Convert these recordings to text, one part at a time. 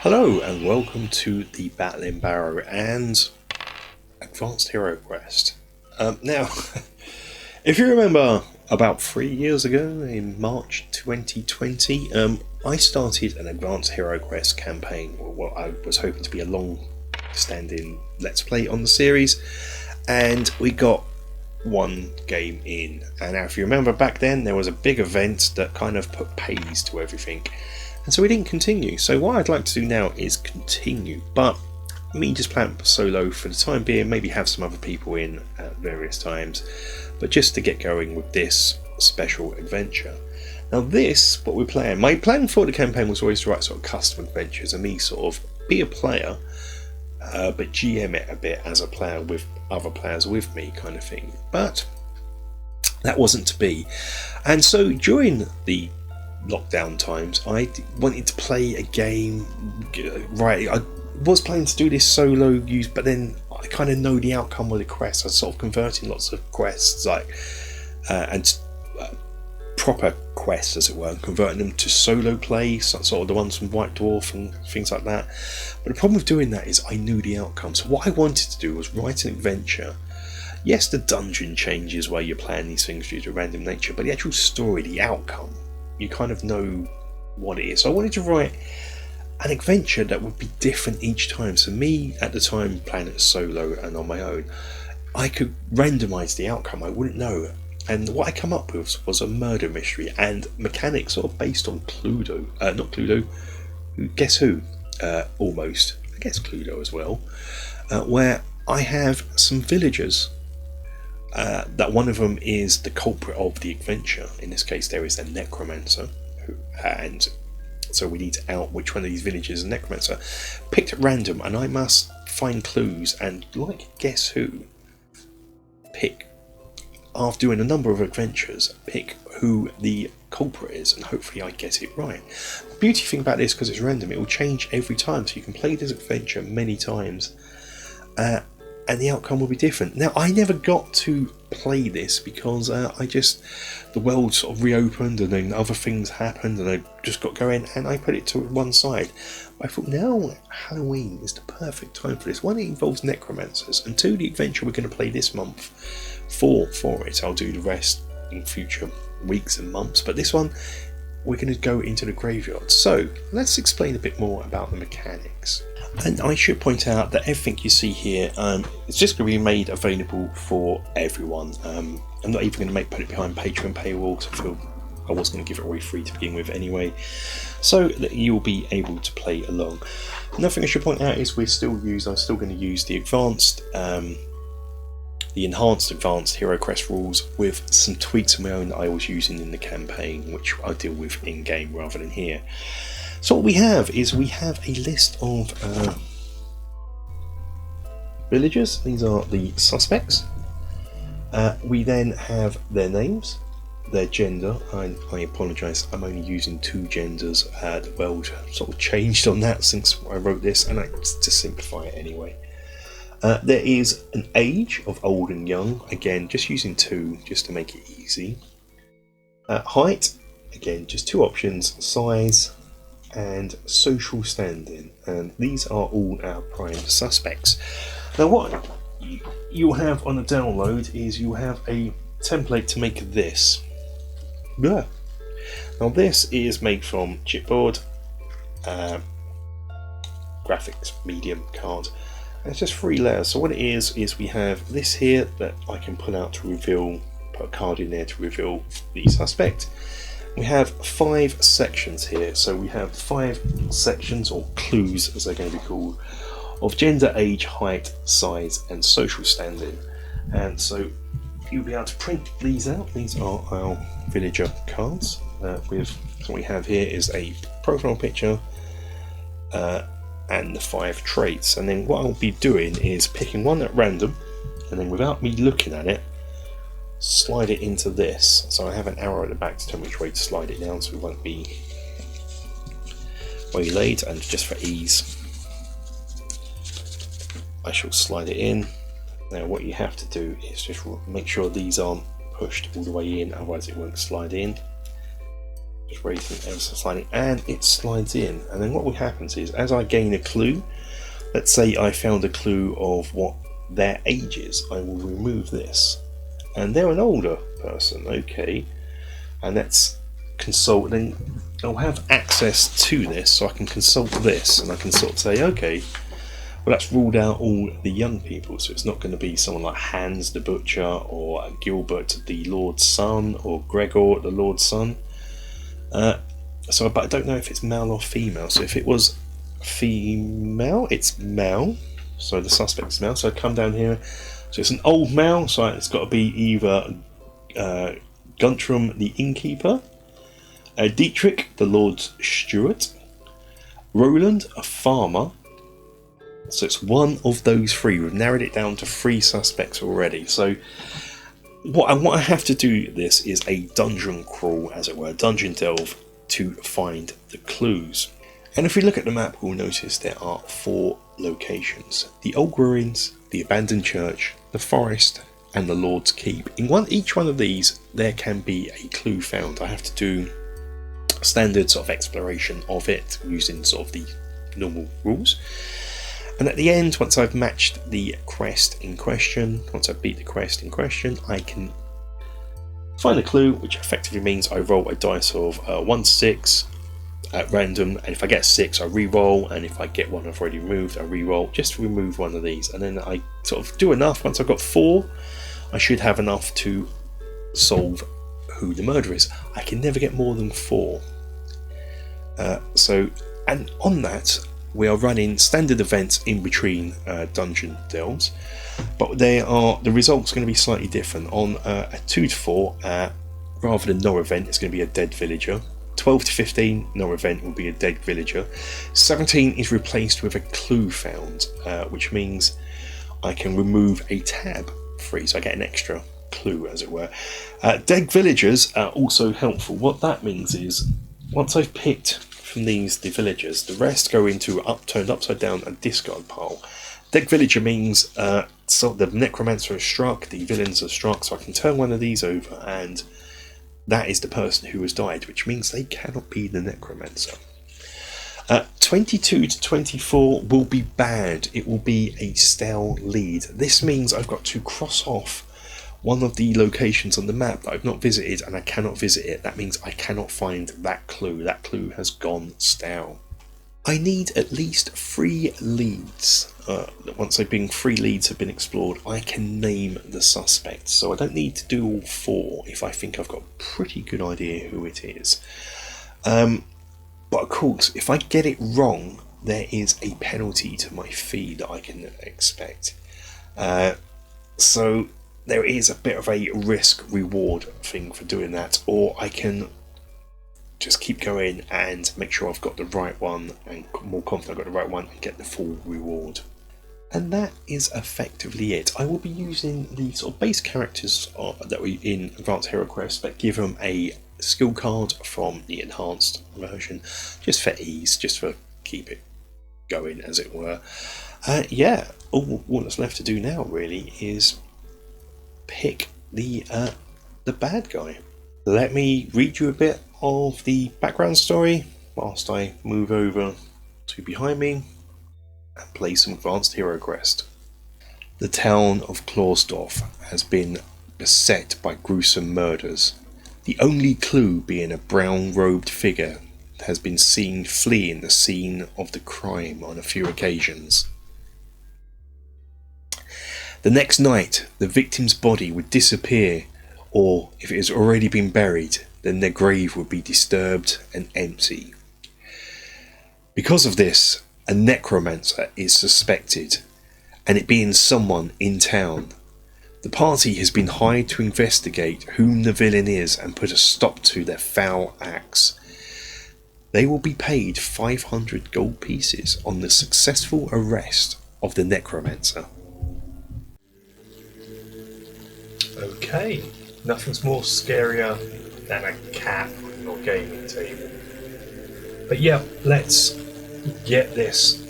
Hello and welcome to the Battling Barrow and Advanced Heroquest. Now, if you remember about 3 years ago in March 2020, I started an Advanced Heroquest campaign, or what I was hoping to be a long-standing Let's Play on the series, and we got one game in. And now if you remember back then, there was a big event that kind of put pays to everything. And so we didn't continue. So what I'd like to do now is continue, but me just playing solo for the time being, maybe have some other people in at various times, but just to get going with this special adventure. Now this, what we're playing, my plan for the campaign was always to write sort of custom adventures and me sort of be a player, but GM it a bit as a player with other players with me kind of thing. But that wasn't to be. And so during the lockdown times, I wanted to play a game. Right, I was planning to do this solo use, but then I kind of know the outcome of the quest. I was sort of converting lots of quests, like proper quests, as it were, and converting them to solo play, sort of the ones from White Dwarf and things like that. But the problem with doing that is I knew the outcome. So what I wanted to do was write an adventure. Yes, the dungeon changes where you're playing these things due to random nature, but the actual story, the outcome, you kind of know what it is. So I wanted to write an adventure that would be different each time. So me, at the time, playing it solo and on my own, I could randomise the outcome. I wouldn't know. And what I come up with was a murder mystery and mechanics sort of based on Cluedo. Not Cluedo. Guess Who? Almost. I guess Cluedo as well. Where I have some villagers. That one of them is the culprit of the adventure. In this case, there is a Necromancer, and so we need to out which one of these villagers is a Necromancer, picked at random, and I must find clues and, like Guess Who, pick, after doing a number of adventures, pick who the culprit is, and hopefully I get it right. The beauty thing about this, because it's random, it will change every time, so you can play this adventure many times. And the outcome will be different. Now, I never got to play this because the world sort of reopened and then other things happened and I just got going and I put it to one side. I thought now Halloween is the perfect time for this. One, it involves necromancers, and two, the adventure we're going to play this month for it. I'll do the rest in future weeks and months, but this one we're going to go into the graveyard. So let's explain a bit more about the mechanics. And I should point out that everything you see here it's just going to be made available for everyone. I'm not even going to put it behind Patreon paywall, because I feel I was going to give it away free to begin with anyway, so that you'll be able to play along. Another thing I should point out is I'm still going to use the enhanced Advanced Heroquest rules with some tweaks of my own that I was using in the campaign, which I deal with in game rather than here. So what we have is a list of villagers. These are the suspects. We then have their names, their gender. I apologise, I'm only using two genders. The world sort of changed on that since I wrote this, and to simplify it anyway. There is an age of old and young, again just using two just to make it easy. Height, again just two options, size and social standing, and these are all our prime suspects. Now what you'll have on the download is you'll have a template to make this. Yeah. Now this is made from chipboard, graphics medium card. It's just 3 layers. So what it is we have this here that I can pull out to reveal, put a card in there to reveal the suspect. We have 5 sections here. So we have 5 sections, or clues as they're going to be called, of gender, age, height, size and social standing. And so you'll be able to print these out. These are our villager cards. With what we have here is a profile picture, and the 5 traits, and then what I'll be doing is picking one at random, and then without me looking at it, slide it into this. So I have an arrow at the back to tell me which way to slide it down, so it won't be waylaid, and just for ease I shall slide it in, Now what you have to do is just make sure these aren't pushed all the way in, otherwise it won't slide in. Just raise them ever so slightly and it slides in. And then what happens is, as I gain a clue, let's say I found a clue of what their age is, I will remove this. And they're an older person, okay. And let's consult, then I'll have access to this, so I can consult this and I can sort of say, okay, well that's ruled out all the young people, so it's not going to be someone like Hans the Butcher or Gilbert the Lord's son or Gregor the Lord's son. But I don't know if it's male or female, so if it was female, it's male, so the suspect's male, so I come down here, so it's an old male, so it's got to be either Guntram the innkeeper, Dietrich the Lord's steward, Roland a farmer. So it's one of those three. We've narrowed it down to 3 suspects already. So what I have to do this is a dungeon crawl, as it were, dungeon delve, to find the clues. And if we look at the map, we'll notice there are 4 locations: the old ruins, the abandoned church, the forest, and the Lord's Keep. In each one of these, there can be a clue found. I have to do standard sort of exploration of it using sort of the normal rules. And at the end, once I've matched the quest in question, once I've beat the quest in question, I can find a clue, which effectively means I roll a dice of 1 to 6 at random, and if I get 6 I re-roll, and if I get one I've already removed, I re-roll just to remove one of these, and then I sort of do enough. Once I've got 4, I should have enough to solve who the murderer is. I can never get more than 4. And on that, we are running standard events in between dungeon delves, but the results are going to be slightly different. On a 2 to 4, rather than no event, it's going to be a dead villager. 12 to 15, no event, will be a dead villager. 17 is replaced with a clue found, which means I can remove a tab free, so I get an extra clue, as it were. Dead villagers are also helpful. What that means is, once I've picked from the villagers, the rest go into turned upside down a discard pile. Dead villager means so the necromancer has struck, the villains are struck, so I can turn one of these over, and that is the person who has died, which means they cannot be the necromancer. 22 to 24 will be bad. It will be a stale lead. This means I've got to cross off one of the locations on the map that I've not visited, and I cannot visit it. That means I cannot find that clue. That clue has gone stale. I need at least 3 leads. Once 3 leads have been explored, I can name the suspect. So I don't need to do all 4 if I think I've got a pretty good idea who it is. But of course, if I get it wrong, there is a penalty to my fee that I can expect. So there is a bit of a risk-reward thing for doing that, or I can just keep going and make sure I've got the right one, and more confident I've got the right one, and get the full reward. And that is effectively it. I will be using the sort of base characters that were in Advanced Heroquest, but give them a skill card from the enhanced version, just for ease, just for keep it going, as it were. Yeah, all that's left to do now really is pick the bad guy. Let me read you a bit of the background story whilst I move over to behind me and play some Advanced Heroquest. The town of Klausdorf has been beset by gruesome murders, the only clue being a brown-robed figure that has been seen fleeing the scene of the crime on a few occasions. The next night, the victim's body would disappear, or if it has already been buried, then their grave would be disturbed and empty. Because of this, a necromancer is suspected, and it being someone in town. The party has been hired to investigate whom the villain is and put a stop to their foul acts. They will be paid 500 gold pieces on the successful arrest of the necromancer. Okay, nothing's more scarier than a cat or gaming table. But yeah, let's get this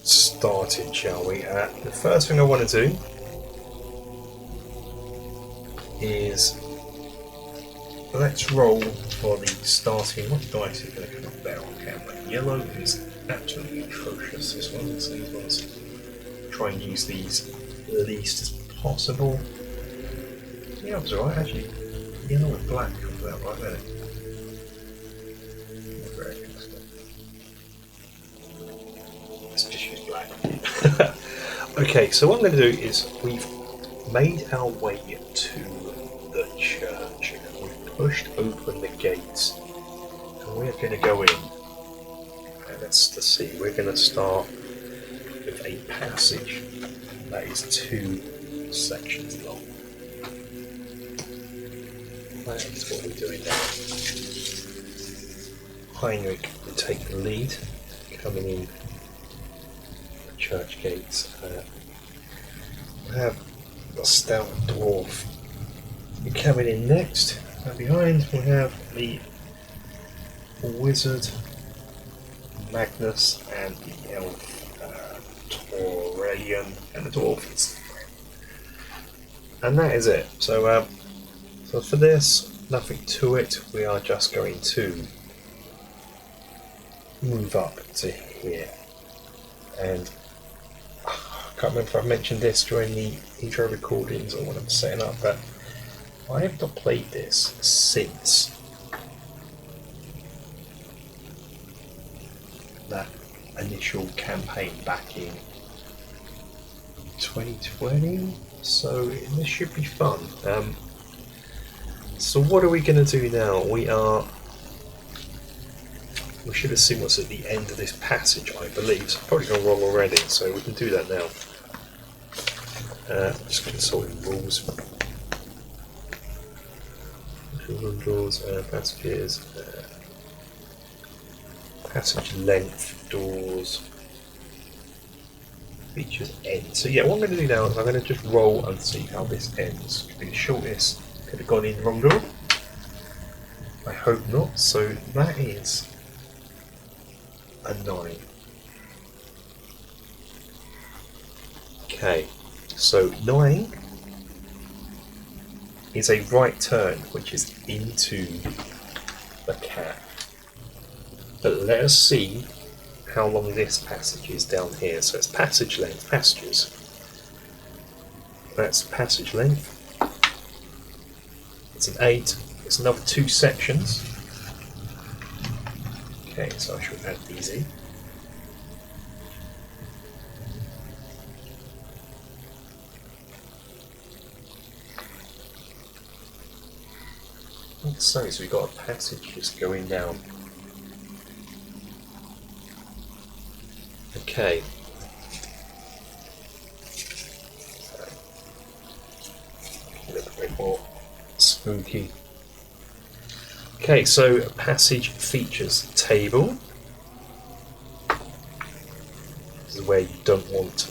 started, shall we? The first thing I want to do is let's roll for the starting. What dice is going to come up there on camera? Yellow is absolutely atrocious. This one, so these ones. Try and use these least as possible. Yeah, I was alright actually. Yellow and black comes out right there. Very interesting. Let's just use black. Okay, so what I'm going to do is we've made our way to the church. We've pushed open the gates, and we're going to go in. And let's see. We're going to start with a passage that is 2 sections long. That is what we're doing now. Heinrich will take the lead, coming in the church gates. We have a stout dwarf coming in next, and behind we have the wizard Magnus and the elf Torian and the dwarf. And that is it. So for this, nothing to it. We are just going to move up to here. And I can't remember if I mentioned this during the intro recordings or when I'm setting up, but I have not played this since that initial campaign back in 2020, so this should be fun. So what are we going to do now? We should have seen what's at the end of this passage, I believe. So I've probably gone wrong already, so we can do that now. Just consulting rules. Doors, passages, passage length, doors, features, end. So yeah, what I'm going to do now is I'm going to just roll and see how this ends. Could be the shortest, could have gone in the wrong door. I hope not. So that is a 9. Okay, so 9 is a right turn, which is into the cat. But let us see how long this passage is down here. So it's passage length, passages. That's passage length. It's an 8. It's another 2 sections. Okay, so I should add these in. So we've got a passage just going down. Okay. A little bit more spooky. Okay, so passage features table. This is where you don't want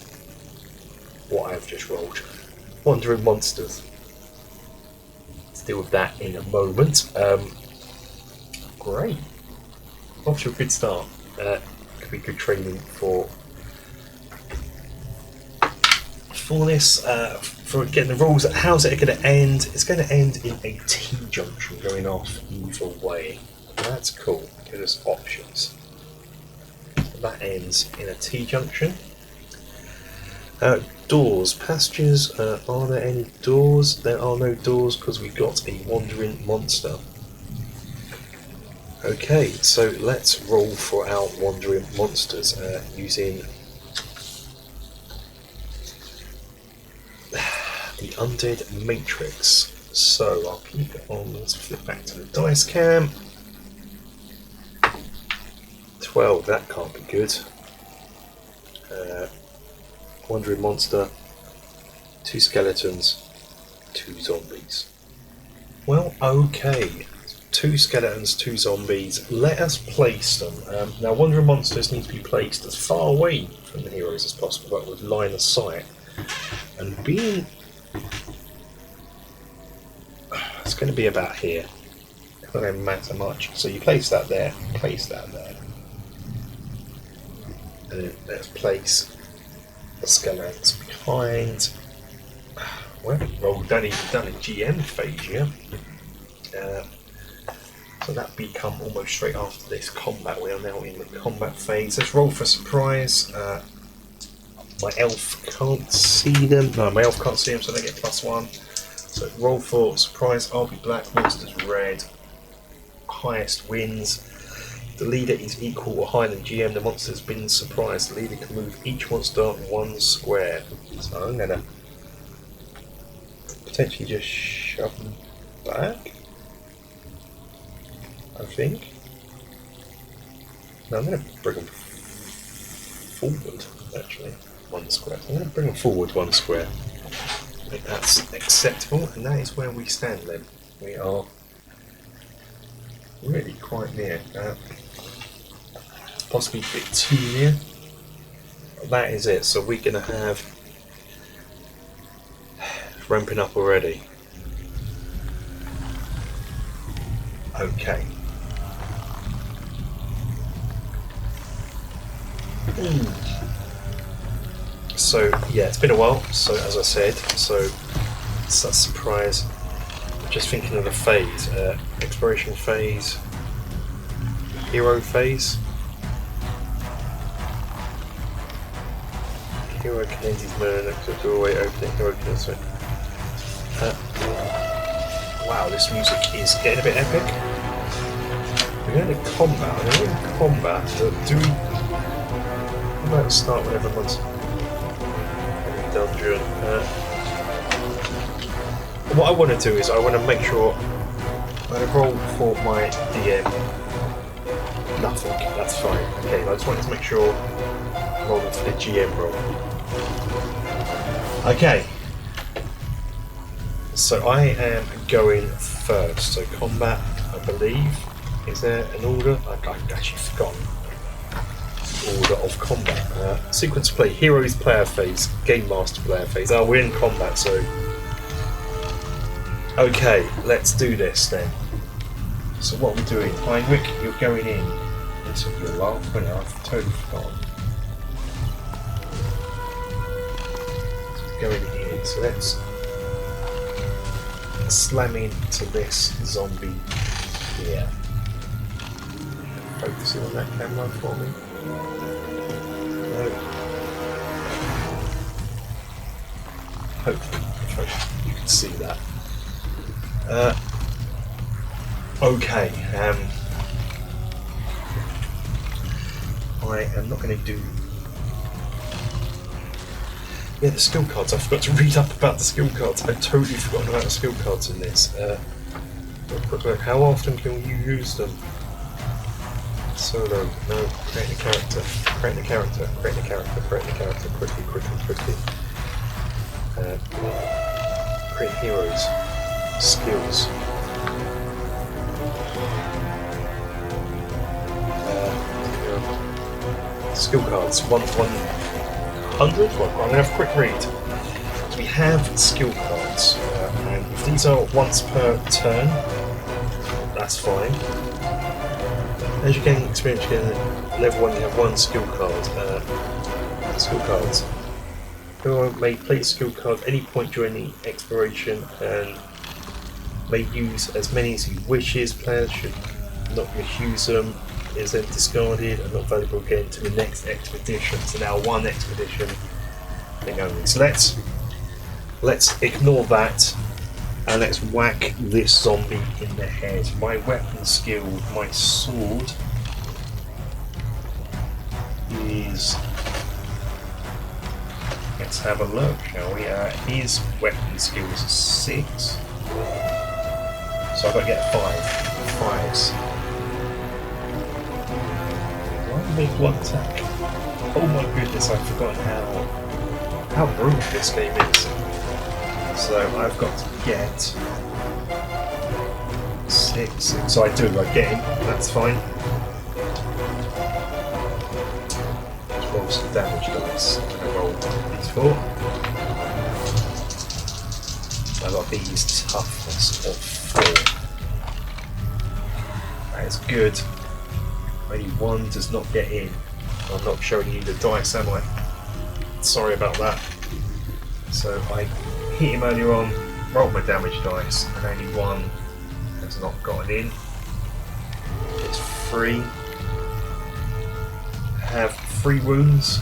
what I've just rolled. Wandering monsters. Deal with that in a moment. Great. Off to a good start. Could be good training for this. For getting the rules. How's it going to end? It's going to end in a T-junction going off either way. That's cool. Give us options. That ends in a T-junction. Doors, passages, are there any doors? There are no doors because we've got a wandering monster. Okay, so let's roll for our wandering monsters using the Undead Matrix. So I'll keep it on, let's flip back to the dice cam. 12, that can't be good. Wandering monster, 2 skeletons, 2 zombies. Well, okay. 2 skeletons, 2 zombies. Let us place them. Now, wandering monsters need to be placed as far away from the heroes as possible, but with line of sight. And being... it's going to be about here. It's not going to matter much. So you place that there, place that there. And then let's place the skeletons behind. we haven't rolled done a GM phase yet. So that become almost straight after this combat. We are now in the combat phase. Let's roll for surprise. My elf can't see them. No, my elf can't see them, so they get +1. So roll for surprise. I'll be black, monsters red. Highest wins. The leader is equal or higher than GM. The monster has been surprised. The leader can move each monster 1 square. So I'm gonna potentially just shove them back, I think. No, I'm going to bring them forward, actually, 1 square. I'm going to bring them forward 1 square. I think that's acceptable, and that is where we stand then. We are really quite near. Possibly a bit too near. That is it, so we're going to have ramping up already. Okay. So yeah, it's been a while. So as I said, so it's that surprise. I'm just thinking of the phase: exploration phase, hero phase. Hero can end his mana next to the doorway, opening. Hero can swing. Wow, this music is getting a bit epic. We're going to combat. We're in combat, but do we? How about start with everyone's dungeon? What I want to do is I want to make sure I'm going to roll for my DM. Nothing. That's fine. Okay, I just wanted to make sure I'm rolling for the GM roll. Okay. So I am going first. So combat, I believe. Is there an order? I've actually forgotten. Order of combat. Sequence play. Heroes player phase. Game master player phase. Oh, we're in combat, so... Okay, let's do this then. So what are we doing? Heinrich, you're going in. Into your last winner. I've totally forgotten. So going in. So let's... slam into this zombie here. Focusing on that camera for me. No. Hopefully you can see that. Okay. I am not going to do. Yeah, the skill cards. I forgot to read up about the skill cards. I totally forgot about the skill cards in this. Quick look. How often can you use them? Solo. No. Create a character. Create a character. Create a character. Create a character. Quickly. Create heroes. Skills. Skill cards. 100? Well, I'm going to have a quick read. So we have skill cards, and if these are once per turn, that's fine. As you're getting experience, you're getting level 1, you have 1 skill card. Skill cards. Whoever may play a skill card at any point during the exploration and may use as many as he wishes. Players should not misuse them. Is then discarded and not valuable again to the next expedition. So now 1 expedition thing only. So let's ignore that and let's whack this zombie in the head. My weapon skill, my sword is. Let's have a look, shall we? His weapon skill is 6. So I've got to get 5s. Make 1 attack. Oh my goodness, I've forgotten how brutal this game is. So I've got to get 6. So I do, I get him, that's fine. Let's roll some damage dice. I'm going to roll these 4. I've got these toughness of 4. That is good. Only 1 does not get in. I'm not showing you the dice, am I? Sorry about that. So I hit him earlier on, rolled my damage dice, and only one has not gotten in. It's 3. Have 3 wounds.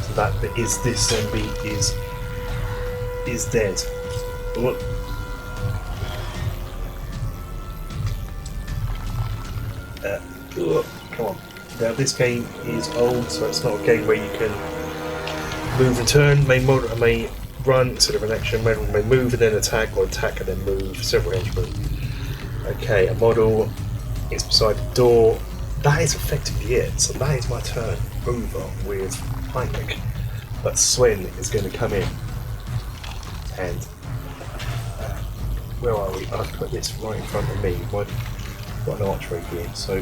So that is this zombie is dead. Look. Come on. Now this game is old, so it's not a game where you can move and turn. May run instead of an action. May move and then attack, or attack and then move. Several range move. Okay, a model is beside the door. That is effectively it. So that is my turn over with Heinrich. But Sven is going to come in. And where are we? I've put this right in front of me. Got an archery here, so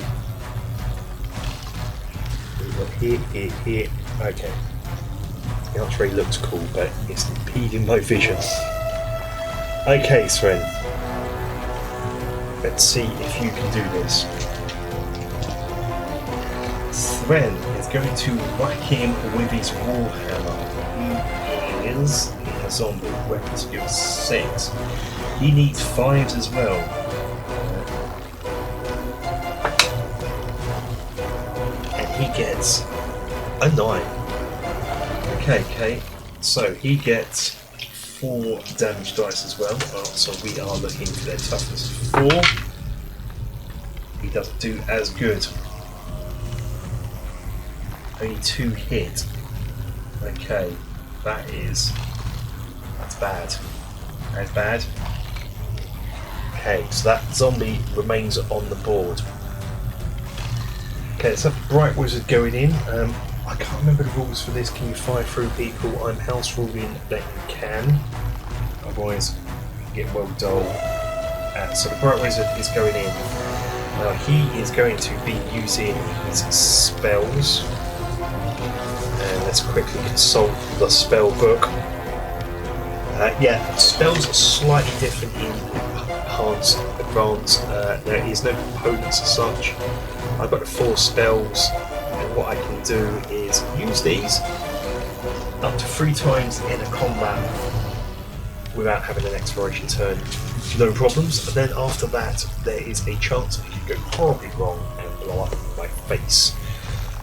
we've got here. Okay. The archery looks cool, but it's impeding my vision. Okay, Sven. Let's see if you can do this. Sven is going to whack him with his warhammer. He is a zombie. Weapon skill 6. He needs 5s as well. And he gets a 9. Okay, so he gets 4 damage dice as well. So we are looking for their toughness 4. He doesn't do as good. Only 2 hit. Okay, that's bad. That's bad. Okay, so that zombie remains on the board. Okay, so Bright Wizard going in. I can't remember the rules for this. Can you fire through people? I'm house ruling that you can. Otherwise, you get well dull. So the Bright Wizard is going in. Now he is going to be using his spells. And let's quickly consult the spell book. Spells are slightly different in Advanced. There is no components as such. I've got the 4 spells, and what I can do is use these up to 3 times in a combat without having an exploration turn. No problems. And then after that, there is a chance it could go horribly wrong and blow up my face.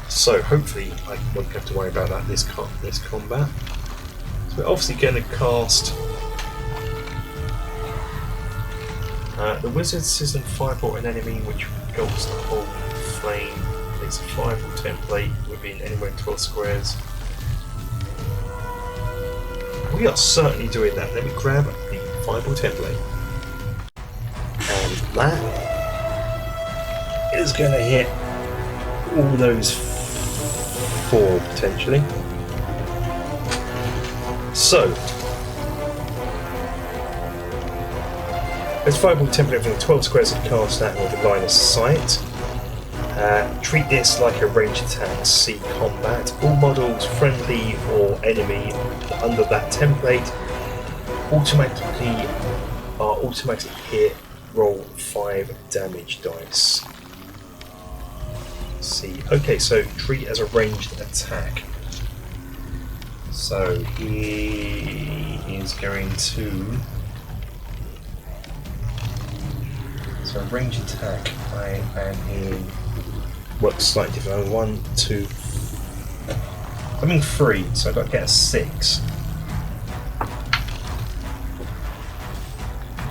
So hopefully I won't have to worry about that this combat. So we're obviously going to cast the wizard system fireball an enemy which engulfs the whole flame. It's a fireball template within anywhere 12 squares. We are certainly doing that. Let me grab the fireball template. And that is going to hit all those 4 potentially. So, there's fireball template within 12 squares of cast that with a line of sight. Treat this like a ranged attack. See combat. All models, friendly or enemy, under that template automatically hit. Roll 5 damage dice. See. Okay, so treat as a ranged attack. So he is going to. So a ranged attack. I am in. Works slightly different. 1, 2. I'm in 3, so I've got to get a 6.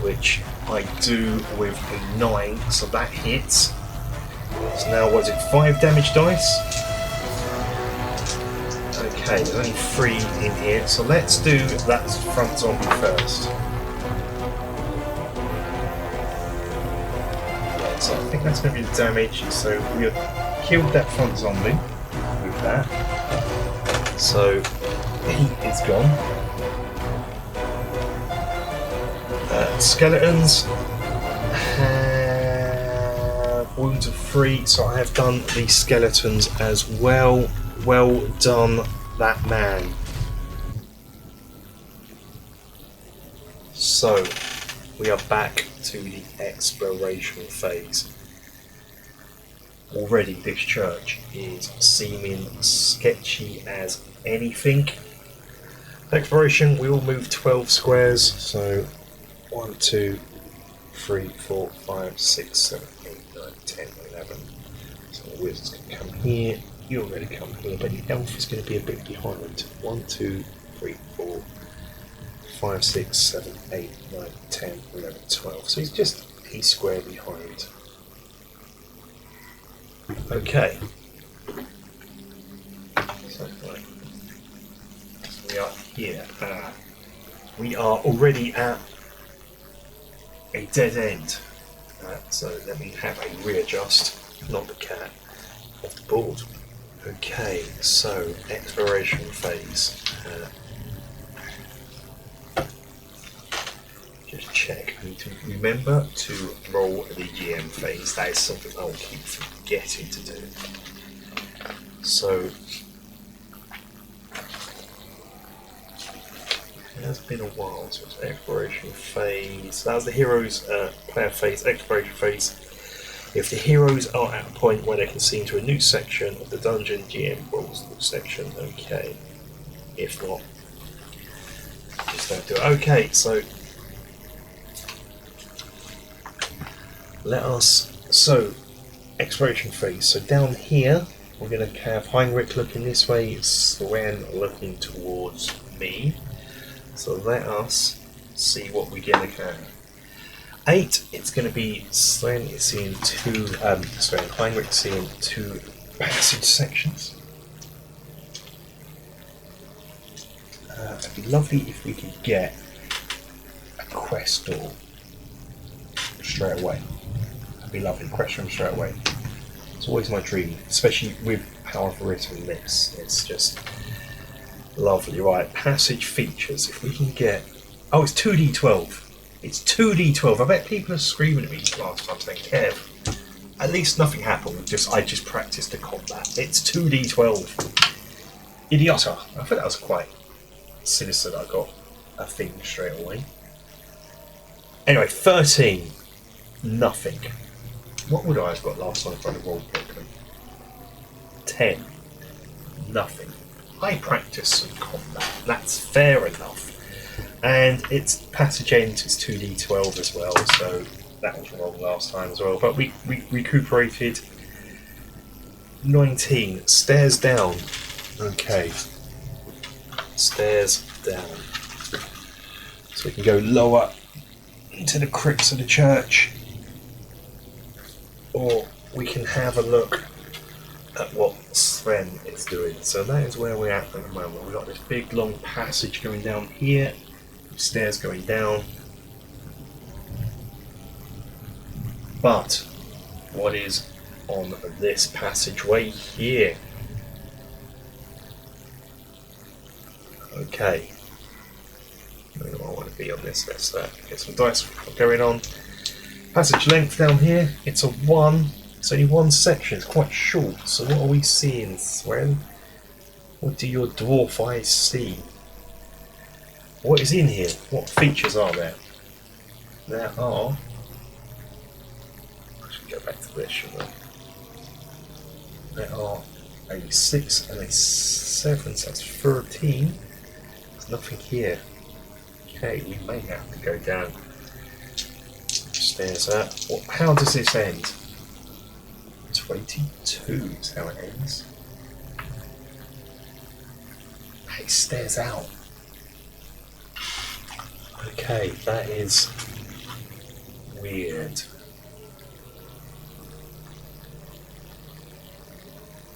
Which I do with a 9, so that hits. So now was it 5 damage dice? Okay, there's only 3 in here, so let's do that front zombie first. Yeah, so I think that's going to be the damage, so we have killed that front zombie with that. So he is gone. Skeletons have wounds of 3, so I have done the skeletons as well. Well done, that man. So we are back to the exploration phase. Already this church is seeming sketchy as anything. Exploration, we all move 12 squares, so 1, 2, 3, 4, 5, 6, 7, 8, 9, 10, 11. So the wizard's going to come here, you're going to come here, but the elf is going to be a bit behind. 1, 2, 3, 4, 5, 6, 7, 8, 9, 10, 11, 12. So he's just a square behind. Okay. So, right. We are here. We are already at a dead end. So let me have a readjust, not the cat, off the board. Okay, so exploration phase. Just check. I need to remember to roll the GM phase. That is something I'll keep forgetting to do. So it has been a while, so it's exploration phase. That was the heroes player phase, exploration phase. If the heroes are at a point where they can see into a new section of the dungeon, GM rolls the section. Okay. If not, just don't do it. Okay, so exploration phase. So down here, we're going to have Heinrich looking this way, Sven looking towards me. So let us see what we get again. 8, it's going to be Sven is seeing Heinrich seeing 2 passage sections. It'd be lovely if we could get a quest door straight away. That'd be lovely, quest room straight away. It's always my dream, especially with how I've written this. It's just lovely. Right, passage features. If we can get... Oh, it's 2d12. It's 2d12. I bet people are screaming at me last time saying, Kev, at least nothing happened. I just practiced the combat. It's 2d12. Idiota. I thought that was quite sinister that I got a thing straight away. Anyway, 13. Nothing. What would I have got last time if I'd have rolled properly? 10. Nothing. I practiced some combat. That's fair enough. And its passage end is 2d12 as well, so that was wrong last time as well. But we recuperated. 19. Stairs down. Okay. Stairs down. So we can go lower into the crypts of the church. Or we can have a look at what Sven is doing. So that is where we're at the moment. We've got this big long passage going down here, stairs going down. But what is on this passageway here? Okay. I don't know I want to be on this. Let's get some dice going on. Passage length down here, it's a 1. It's only one section, it's quite short. So what are we seeing, Sven? What do your dwarf eyes see? What is in here? What features are there? There are... I should go back to this, shouldn't I? There are a 6 and a 7, so that's 13. There's nothing here. Okay, we may have to go down. Stairs up. Well, how does this end? 22 is how it ends. It stares out. Okay, that is weird.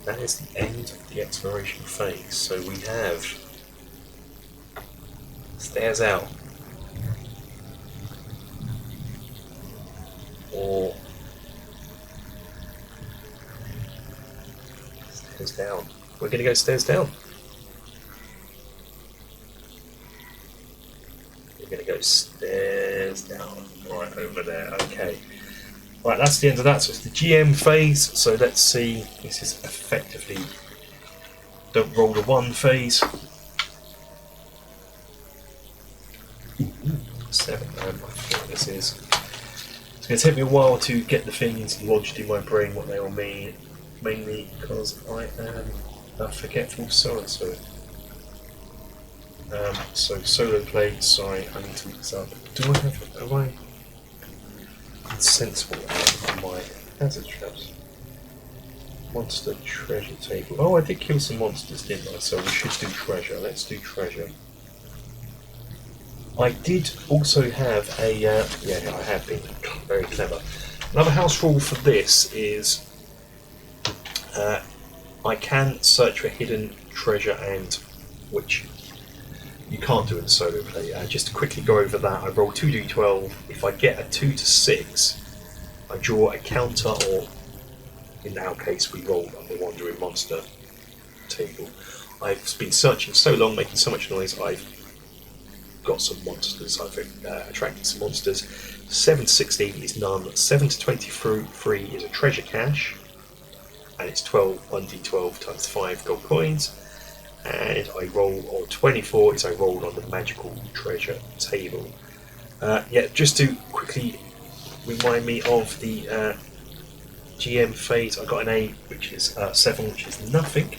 That is the end of the exploration phase. So we have stairs out. Or stairs down. We're going to go stairs down. We're going to go stairs down. Right over there. Okay. Right, that's the end of that. So it's the GM phase. So let's see. This is effectively don't roll the 1 phase. 7. I forget what this is. It's going to take me a while to get the things lodged in my brain, what they all mean, mainly because I am a forgetful so-and-so. So solo play. Sorry, I need to look this up. Have I insensible on my hazard traps? Monster treasure table. Oh, I did kill some monsters, didn't I? So we should do treasure. Let's do treasure. I did also have a yeah, I have been very clever. Another house rule for this is I can search for hidden treasure, and which you can't do in solo play. Just to quickly go over that, I roll 2d12. If I get a 2 to 6, I draw a counter, or in our case, we roll on the Wandering Monster table. I've been searching so long, making so much noise, I've got some monsters. I've attracted some monsters. 7 to 16 is none. 7 to 23 is a treasure cache, and it's 1d12 times 5 gold coins. And I roll, or 24 is I rolled on the magical treasure table. Yeah, just to quickly remind me of the GM phase, I got an A, which is 7, which is nothing.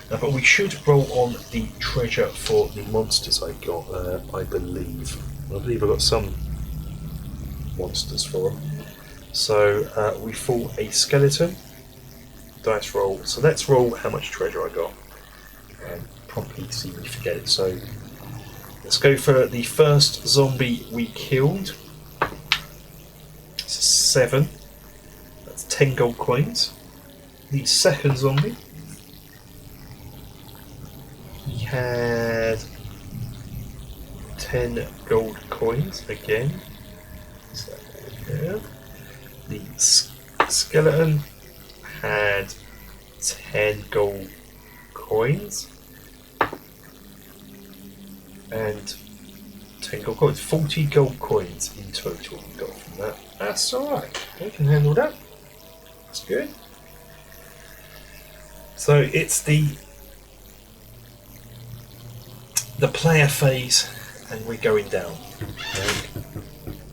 But we should roll on the treasure for the monsters I got, I believe. I believe I got some monsters for them. So we fall a skeleton, dice roll. So let's roll how much treasure I got, and promptly see me forget it. So let's go for the first zombie we killed. It's a 7. That's 10 gold coins. The second zombie, he had 10 gold coins again. So yeah. The skeleton had 10 gold coins and 10 gold coins. 40 gold coins in total we got from that. That's alright. We can handle that. That's good. So it's the player phase, and we're going down.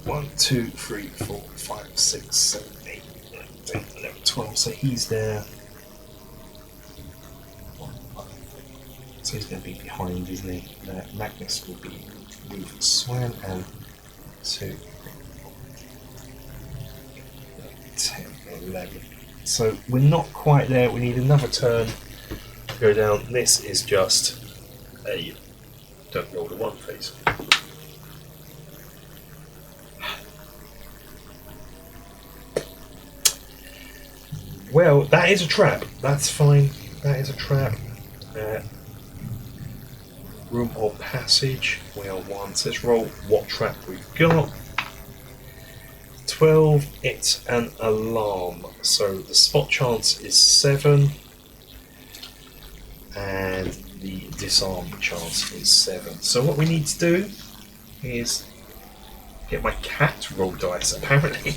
1, 2, 3, 4, 5, 6, 7, 8, 9, 10, 11, 12. So he's there. So he's going to be behind, isn't he? Magnus will be with Swan, and 2, 10, 11. So we're not quite there. We need another turn to go down. This is just a don't roll the 1 phase. Well, that is a trap. That's fine. That is a trap. Room or passage. We are 1. So let's roll what trap we've got. 12. It's an alarm. So the spot chance is 7. And the disarm chance is 7. So what we need to do is get my cat to roll dice, apparently.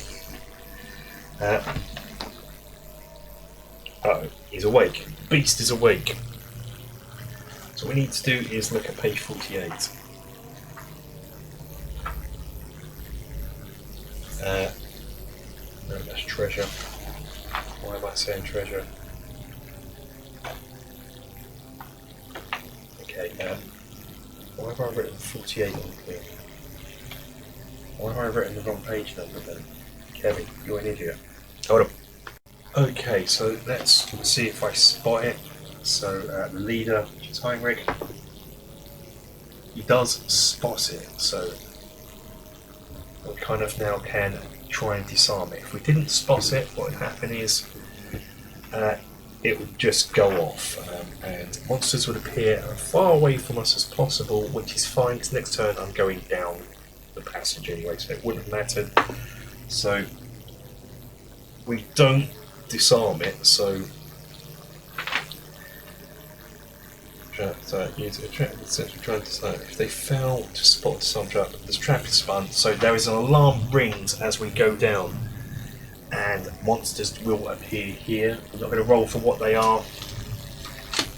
Oh, he's awake. Beast is awake. So what we need to do is look at page 48. No, that's treasure. Why am I saying treasure? Okay, why have I written 48 on here? Why have I written the wrong page number then? Kevin, you're an idiot. Hold up. Okay, so let's see if I spot it. So the leader, which is Heinrich, he does spot it, so we kind of now can try and disarm it. If we didn't spot it, what would happen is it would just go off, and monsters would appear as far away from us as possible, which is fine because next turn I'm going down the passage anyway, so it wouldn't have mattered. So we don't disarm it, so use a trap essentially trying to decide if they fail to spot some trap. This trap is spun, so there is an alarm rings as we go down, and monsters will appear here. I'm not going to roll for what they are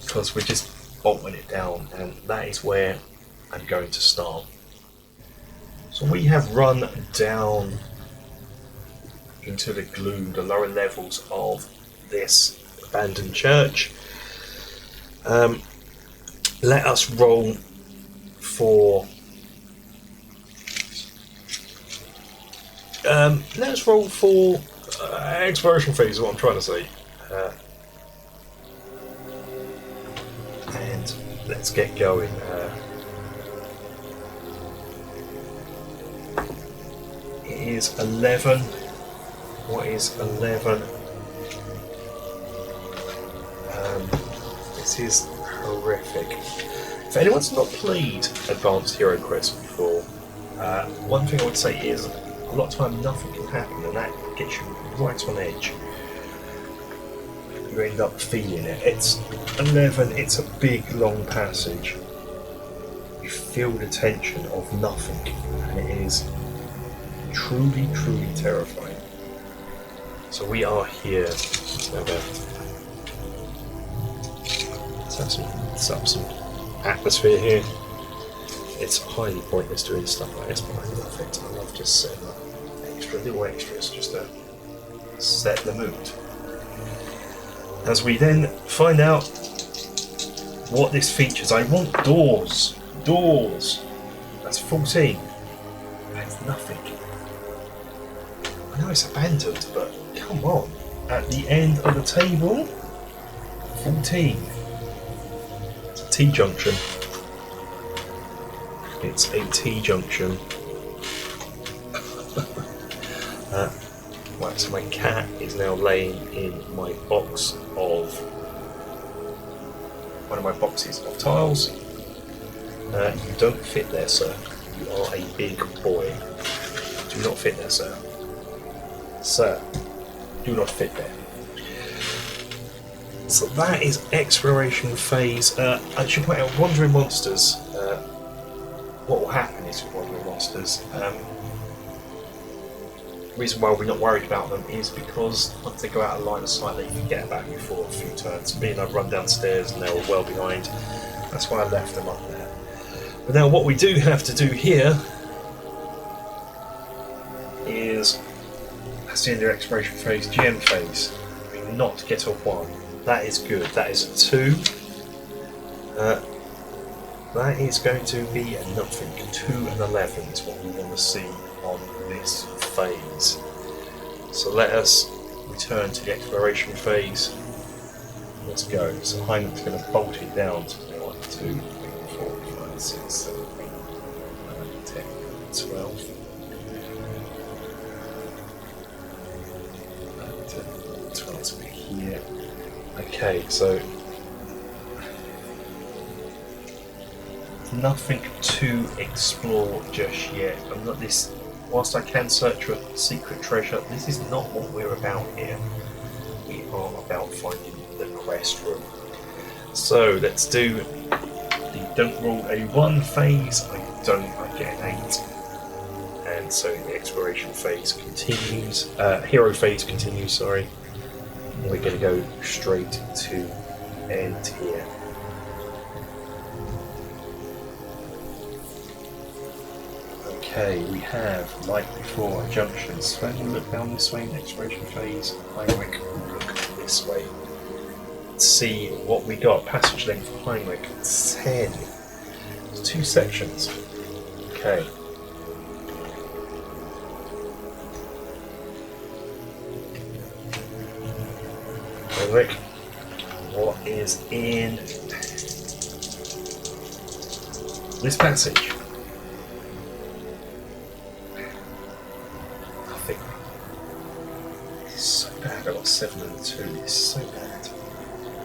because we're just bolting it down, and that is where I'm going to start. So we have run down into the gloom, the lower levels of this abandoned church. Let us roll for. Let's roll for exploration phase. Is what I'm trying to say. And let's get going. It is 11. What is 11? This is horrific. If anyone's not played Advanced Heroquest before, one thing I would say is a lot of time nothing can happen, and that gets you right on edge. You end up feeling it. It's 11. It's a big, long passage. You feel the tension of nothing, and it is truly, truly terrifying. So we are here. Let's have some atmosphere here. It's highly pointless doing stuff like this, but I love it. I love just setting up little extras just to set the mood. As we then find out what this features. I want doors. Doors. That's 14. That's nothing. I know it's abandoned, but come on. At the end of the table, 14. It's a T-junction. It's a T-junction. Right, so my cat is now laying in my box of one of my boxes of tiles. You don't fit there, sir. You are a big boy. Do not fit there, sir. Sir, do not fit there. So that is exploration phase. I should point out wandering monsters. What will happen is with wandering monsters. The reason why we're not worried about them is because once they go out of line of sight, they forget about you for a few turns. Being I've run downstairs and they were well behind, that's why I left them up there. But now what we do have to do here is, that's the end of exploration phase, GM phase. We do not get a 1. That is good. That is a 2. That is going to be a nothing. 2 and 11 is what we want to see on this phase. So let us return to the exploration phase. Let's go. So Heinrich's going to bolt it down to 1, 2, 3, 4, 5, 6, 7, 8, 9, 10, 12. 12 here. Okay, so nothing to explore just yet. I'm not this. Whilst I can search for secret treasure, this is not what we're about here. We are about finding the quest room. So let's do the don't roll a 1 phase. I get an 8. And so the exploration phase continues. Hero phase continues, sorry. And we're going to go straight to end here. Okay, we have, like before, a junction. So we'll look down this way in the exploration phase. Heinrich will look this way. Let's see what we got. Passage length for Heinrich, 10. There's 2 sections. Okay. Heinrich, what is in this passage? I got 7 and 2, it's so bad.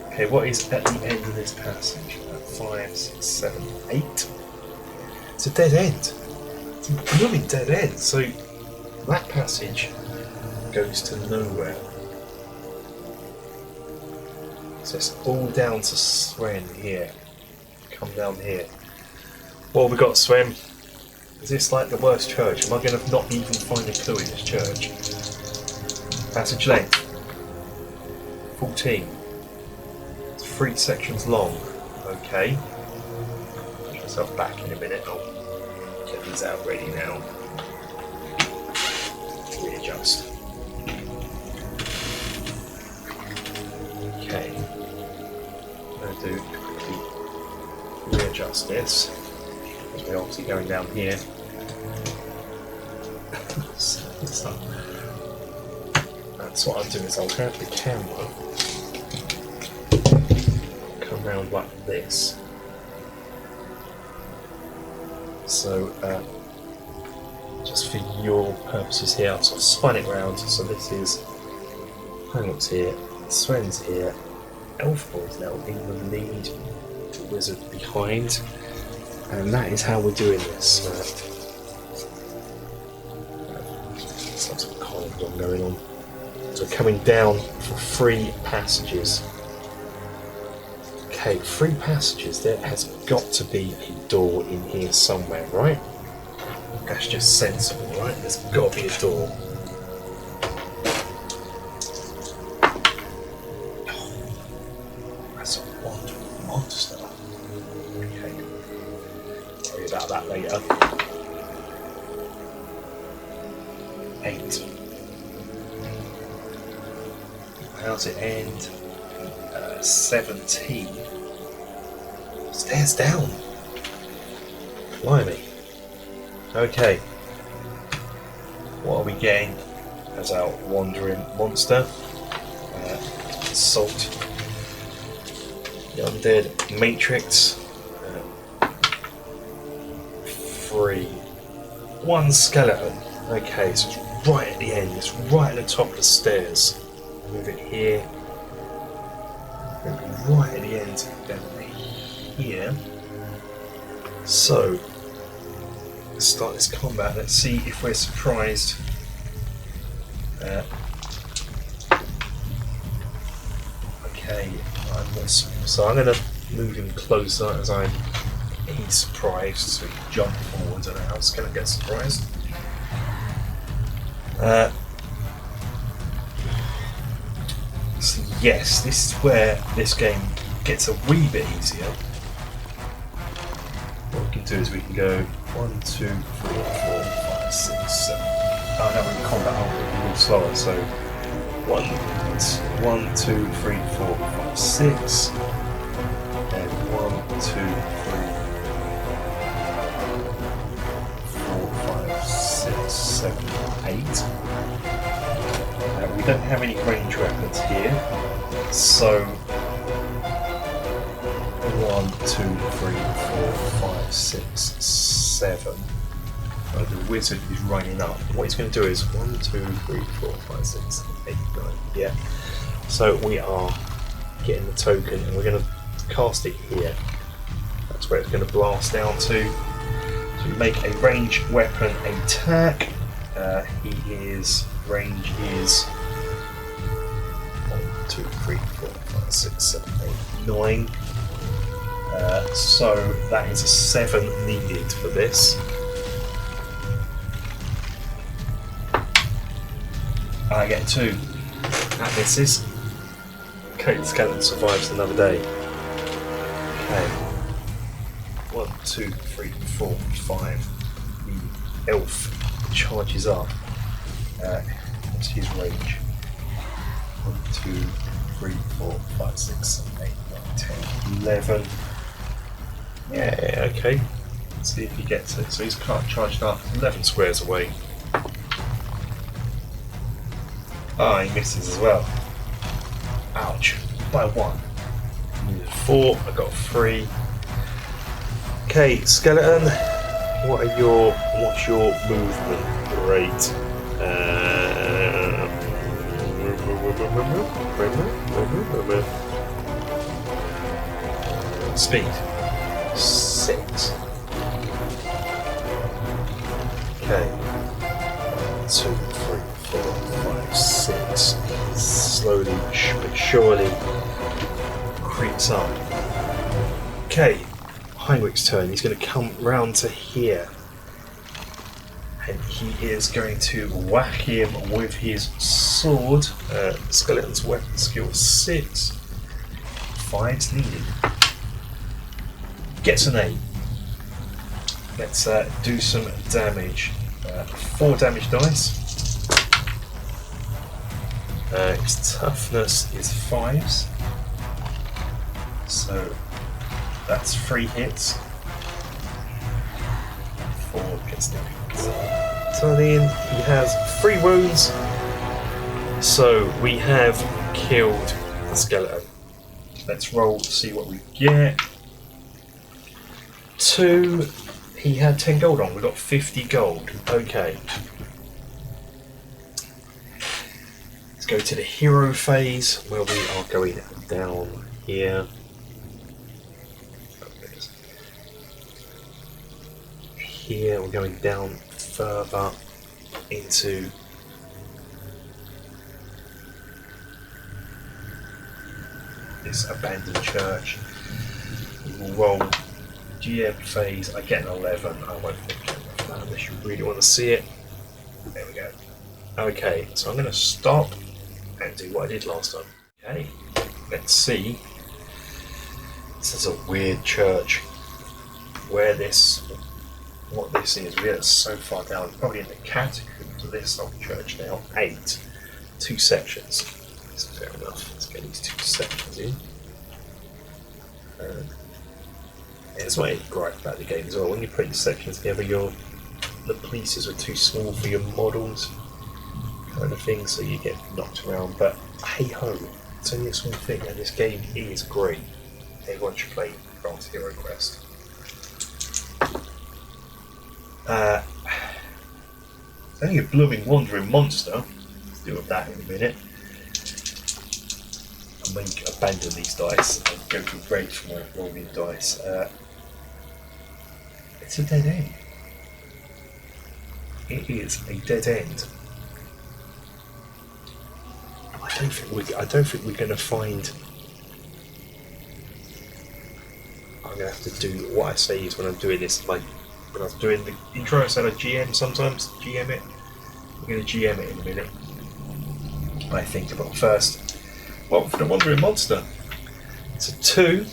Okay, what is at the end of this passage? 5, 6, 7, 8. It's a dead end. It's a blooming dead end. So that passage goes to nowhere. So it's all down to Sven here. Come down here. What have we got, Sven? Is this like the worst church? Am I going to not even find a clue in this church? Passage length 14. It's 3 sections long. Okay. Put myself back in a minute. I'll get these out ready now. Readjust. Okay. I'm going to do quickly readjust this. because we're obviously going down here. So that's what I'll do is I'll grab the camera, come round like this. So just for your purposes here, I'll sort of spun it round. So this is Hangup's here, Sven's here, Elfboy's now in the lead, the wizard behind, and that is how we're doing this. Some columns going on. So coming down for 3 passages. Okay, 3 passages. There has got to be a door in here somewhere, right? That's just sensible, right? There's got to be a door. That's a wonderful monster. Okay. Worry about that later. 8. How's it end? 17. Stairs down. Blimey. Okay. What are we getting as our wandering monster? Salt. The undead matrix. 3. 1 skeleton. Okay, so it's right at the end. It's right at the top of the stairs. Move it here. Right at the end down here. So let's start this combat. Let's see if we're surprised. Okay, so I'm going to move him closer as he's surprised, so he can jump forward and I was going to get surprised. So yes, this is where this game gets a wee bit easier. What we can do is we can go 1, 2, 3, 4, 5, 6, 7. Oh no, we're in combat, aren't we? A little slower, so 1, 2, 3, 4, 5, 6. And 1, 2, 3, 4, 5, 6, 7, 8. We don't have any range weapons here, so 1, 2, 3, 4, 5, 6, 7. The wizard is running up. What he's going to do is 1, 2, 3, 4, 5, 6, 7, 8, 9. Yeah. So we are getting the token, and we're going to cast it here. That's where it's going to blast down to. So we make a range weapon attack. Range is 1, 2, 3, 4, 5, 6, 7, 8, 9. So that is a 7 needed for this. I get 2. That misses. Okay, the skeleton survives another day. Okay. 1, 2, 3, 4, 5. The elf charges up. What's his range? 1, 2, 3, 4, 5, 6, 7, 8, 9, 10, 11. Yeah, okay. Let's see if he gets it. So he's charged up 11 squares away. Ah, he misses as well. Ouch. By 1. Needed 4, I got 3. Okay, skeleton. What's your movement rate? Speed 6. Okay. 2, 3, 4, 5, 6. Slowly but surely creeps up. Okay. Heinrich's turn. He's going to come round to here. And he is going to whack him with his sword. Skeleton's weapon skill 6. 5's needed. Gets an 8. Let's do some damage. 4 damage dice. His toughness is 5s. So that's 3 hits. before it gets difficult. So then he has 3 wounds. So we have killed the skeleton. Let's roll to see what we get. 2. He had 10 gold on. We got 50 gold. Okay. Let's go to the hero phase where we are going down here. Here we're going down further into this abandoned church. We'll roll GM phase. I get an 11. I won't think of that unless you really want to see it. There we go. Okay, so I'm going to stop and do what I did last time. Okay, let's see. This is a weird church. What this is, we're so far down, probably in the catacombs of this old church now. 8. 2 sections. That's fair enough. Let's get these 2 sections in. It's not any great about the game as well. When you put your sections together, the pieces are too small for your models, kind of thing, so you get knocked around. But hey ho, it's only a small thing, and this game is great. Everyone should play Advanced Heroquest. It's only a blooming wandering monster. Let's deal with that in a minute. I'm going to abandon these dice and go to red for my rolling dice. It's a dead end. It is a dead end. I don't think we're going to find. I'm going to have to do what I say is when I'm doing this. Like when I was doing the intro, I said I GM sometimes. GM it. We're going to GM it in a minute. I think about first. Well, for the wandering monster. It's a 2.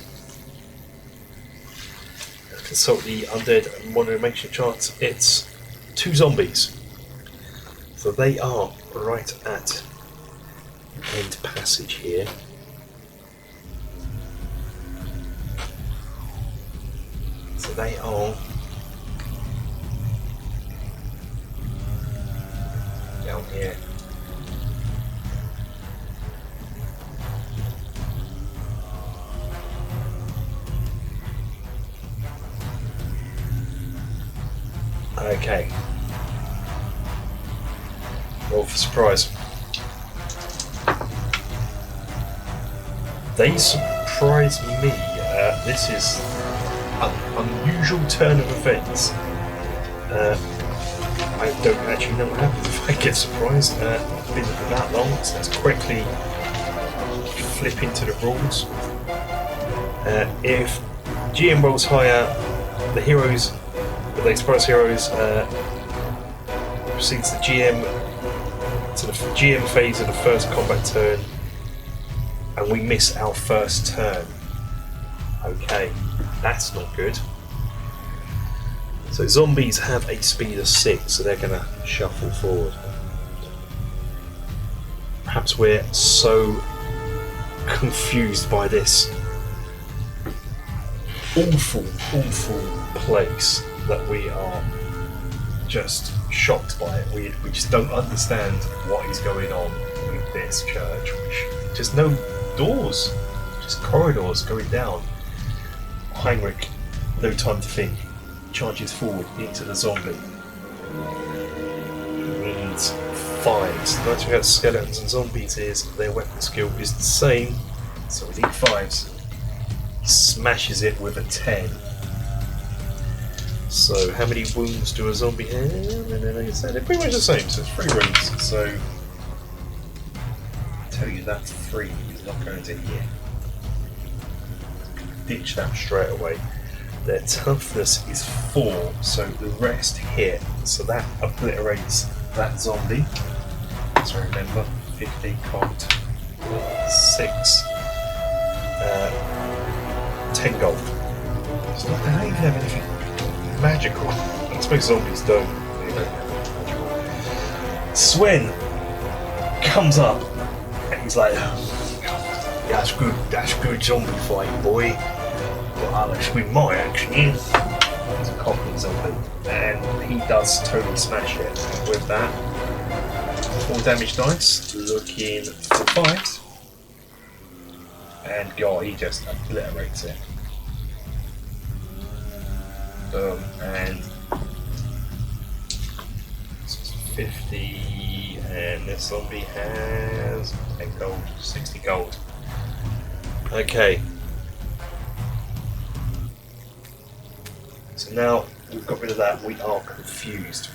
Consult the undead and wandering chart. It's 2 zombies. So they are right at the end passage here. So they are down here. Okay. Roll for surprise. They surprised me. This is an unusual turn of events. I don't actually know what happens if I get surprised. I've been that long, so let's quickly flip into the rules. If GM rolls higher, the heroes, the express heroes, proceeds the GM to the GM phase of the first combat turn, and we miss our first turn. Okay, that's not good. So zombies have a speed of 6, so they're going to shuffle forward. Perhaps we're so confused by this awful place that we are just shocked by it. We just don't understand what is going on with this church. Just no doors, just corridors going down. Heinrich, no time to think, charges forward into the zombie. He needs 5s. The nice thing about skeletons and zombies is their weapon skill is the same, so we need 5s. He smashes it with a 10. So how many wounds do a zombie have? They're pretty much the same, so it's 3 wounds. So I tell you that 3 is not going to hit. Ditch that straight away. Their toughness is 4, so the rest hit. So that obliterates that zombie. So remember, 50 cocked, 6, 10 gold. It's not, they don't even have anything magical. I suppose zombies don't. They don't have anything magical. Swen comes up and he's like, that's good zombie fight, boy. Well, we might actually. He's a cockney zombie. And does totally smash it. And with that, 4 damage dice, looking for 5. And God, he just obliterates it. And 50, and this zombie has 10 gold, 60 gold. Okay. So now we've got rid of that, we are confused.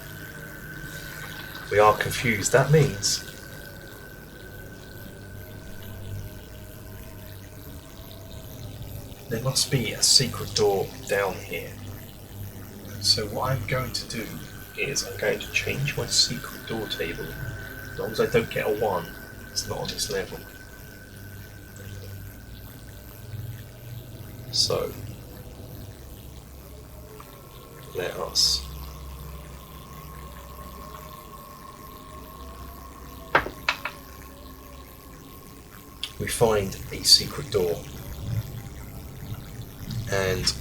We are confused. That means there must be a secret door down here. So what I'm going to do is I'm going to change my secret door table. As long as I don't get a 1, it's not on this level. So let us we find a secret door. And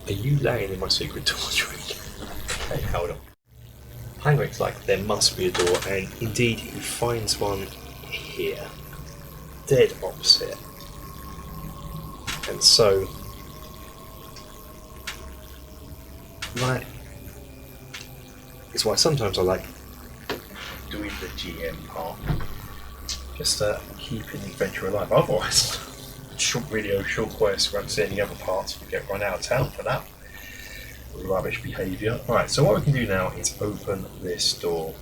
are you laying in my secret door tree? Okay, hold on. Heinrich's like, there must be a door, and indeed he finds one here, dead opposite. And so that is why sometimes I like doing the GM part, just keeping the adventure alive. Otherwise, short video, short quest, we won't see any other parts, we get run out of town for that. Rubbish behaviour. Alright, so what we can do now is open this door.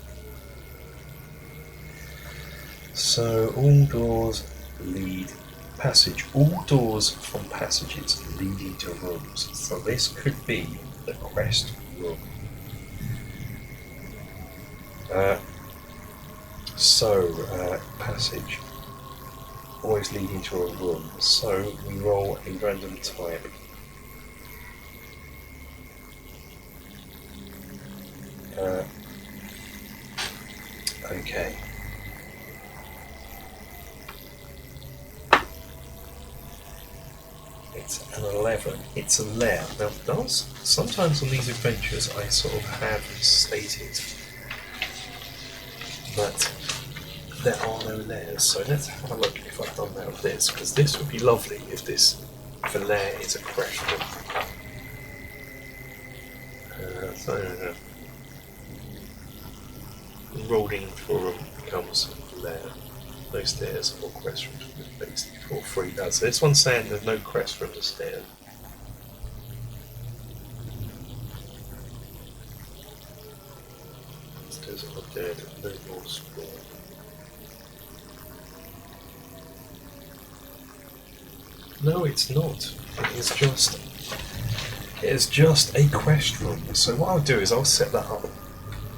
So all doors lead passage. All doors from passages leading to rooms. So this could be the quest room. Passage. Always leading to a room. So we roll a random type. Okay. It's an 11. It's a lair. Now, sometimes on these adventures I sort of have stated that there are no lairs. So let's have a look if I've done that with this, because this would be lovely if the lair is a question. Rolling for room becomes lair. No stairs or quest rooms based for free. So this one's saying there's no quest room to stairs. Stairs are dead, no more spawn. No, it's not. It is just a quest room. So what I'll do is I'll set that up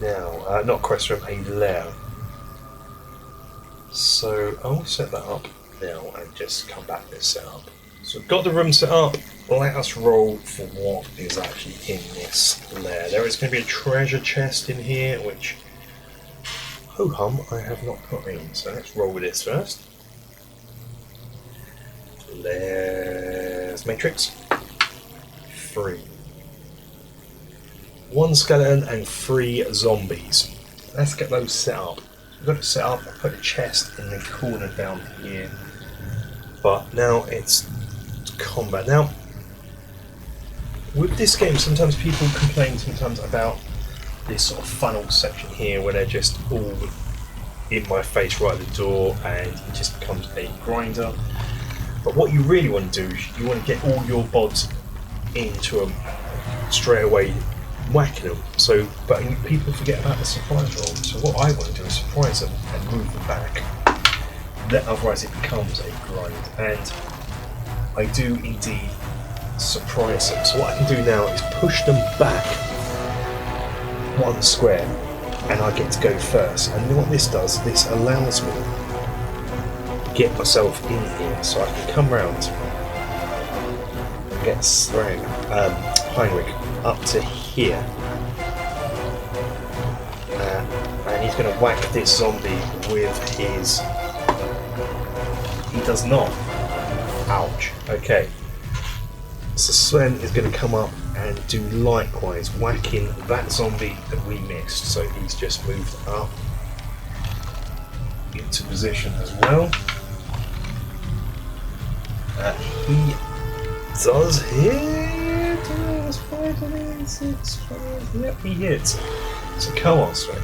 now. Not quest room, a lair. So I'll set that up now and just come back to this setup. So we've got the room set up. Let us roll for what is actually in this lair. There is going to be a treasure chest in here, which ho hum I have not put in. So let's roll with this first. Lairs matrix. 3. 1 skeleton and 3 zombies. Let's get those set up. We've got it set up, I put a chest in the corner down here. But now it's combat. Now, with this game, sometimes people complain sometimes about this sort of funnel section here where they're just all in my face right at the door and it just becomes a grinder. But what you really want to do is you want to get all your bods into them straight away, whacking them. So, but people forget about the surprise roll. So what I want to do is surprise them and move them back. Otherwise it becomes a grind. And I do indeed surprise them. So what I can do now is push them back 1 square and I get to go first. And what this does, this allows me to get myself in here so I can come round and get Heinrich up to here. And he's going to whack this zombie with his... He does not. Ouch. Okay. So Sven is going to come up and do likewise, whacking that zombie that we missed. So he's just moved up into position as well. He does hit. 5, 6, 5. Yep, he hits. So come on, straight.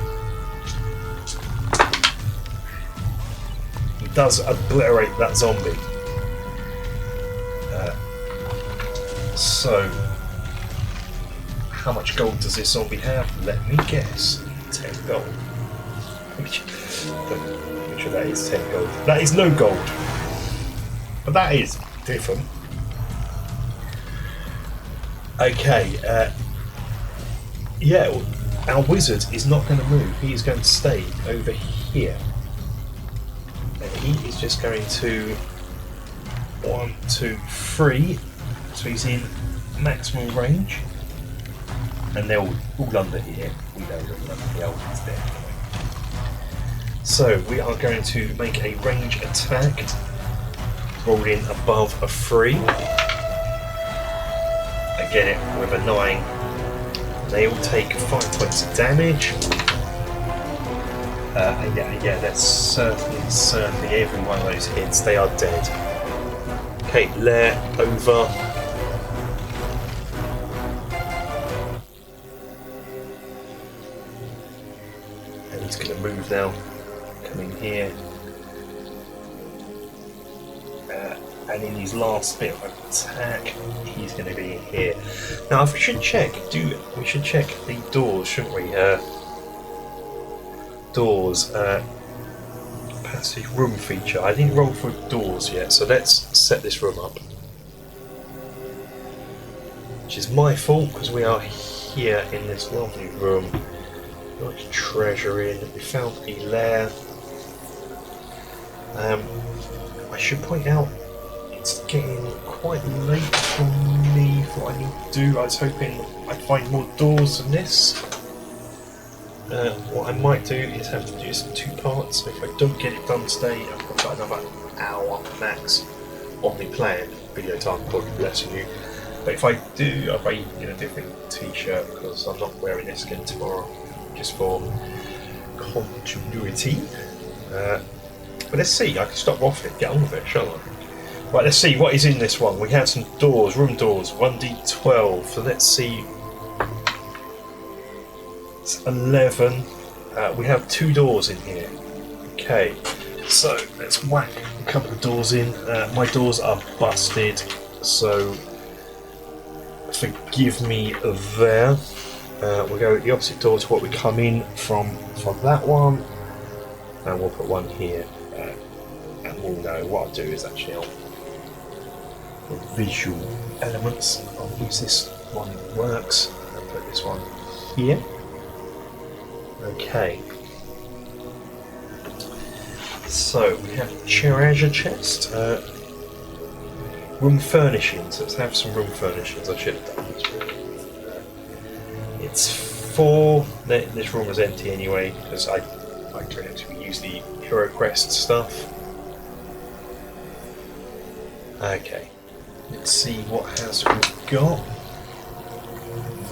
He does obliterate that zombie. So, how much gold does this zombie have? Let me guess. 10 gold. Which that is 10 gold. That is no gold. But that is different. Okay, yeah, our wizard is not going to move. He is going to stay over here. And he is just going to 1, 2, 3. So he's in maximum range. And they're all under here. We know that the old is there. So we are going to make a range attack. Rolling above a 3. I get it with a 9. They all take 5 points of damage. Yeah, that's certainly every one of those hits. They are dead. Okay, lair over. And he's going to move now. Come in here. And in his last bit of attack, he's going to be in here. Now, we should check the doors, shouldn't we? Doors, passage room feature. I didn't roll for doors yet, so let's set this room up. Which is my fault because we are here in this lovely room. Nice treasure in. We found a lair. I should point out. It's getting quite late for me for what I need to do. I was hoping I'd find more doors than this. What I might do is have to do this in 2 parts. So if I don't get it done today, I've got another hour max on the planned video time, God bless you. But if I do, I'll be in a different t-shirt because I'm not wearing this again tomorrow, just for continuity. But let's see, I can stop waffling, get on with it, shall I? Right, let's see what is in this one. We have some doors, room doors, 1d12. So let's see. It's 11. We have 2 doors in here. Okay, so let's whack a couple of doors in. My doors are busted, so forgive me there. We'll go the opposite door to what we come in from that one. And we'll put one here. And we'll know what I'll do is actually I'll visual elements. I'll use this one that works and put this one here. Okay. So we have treasure chest, room furnishings. Let's have some room furnishings. I should have done this. It's 4. This room was empty anyway because I don't actually use the HeroQuest stuff. Okay. Let's see what house we've got.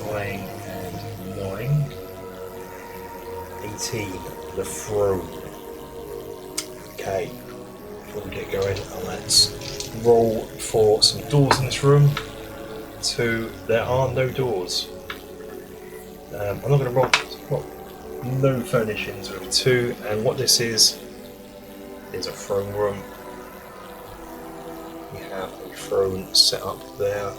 9 and 9. 18. The throne. Okay. Before we get going, let's roll for some doors in this room. 2. There are no doors. I'm not going to roll no furnishings with 2. And what this is a throne room. We have a throne set up there.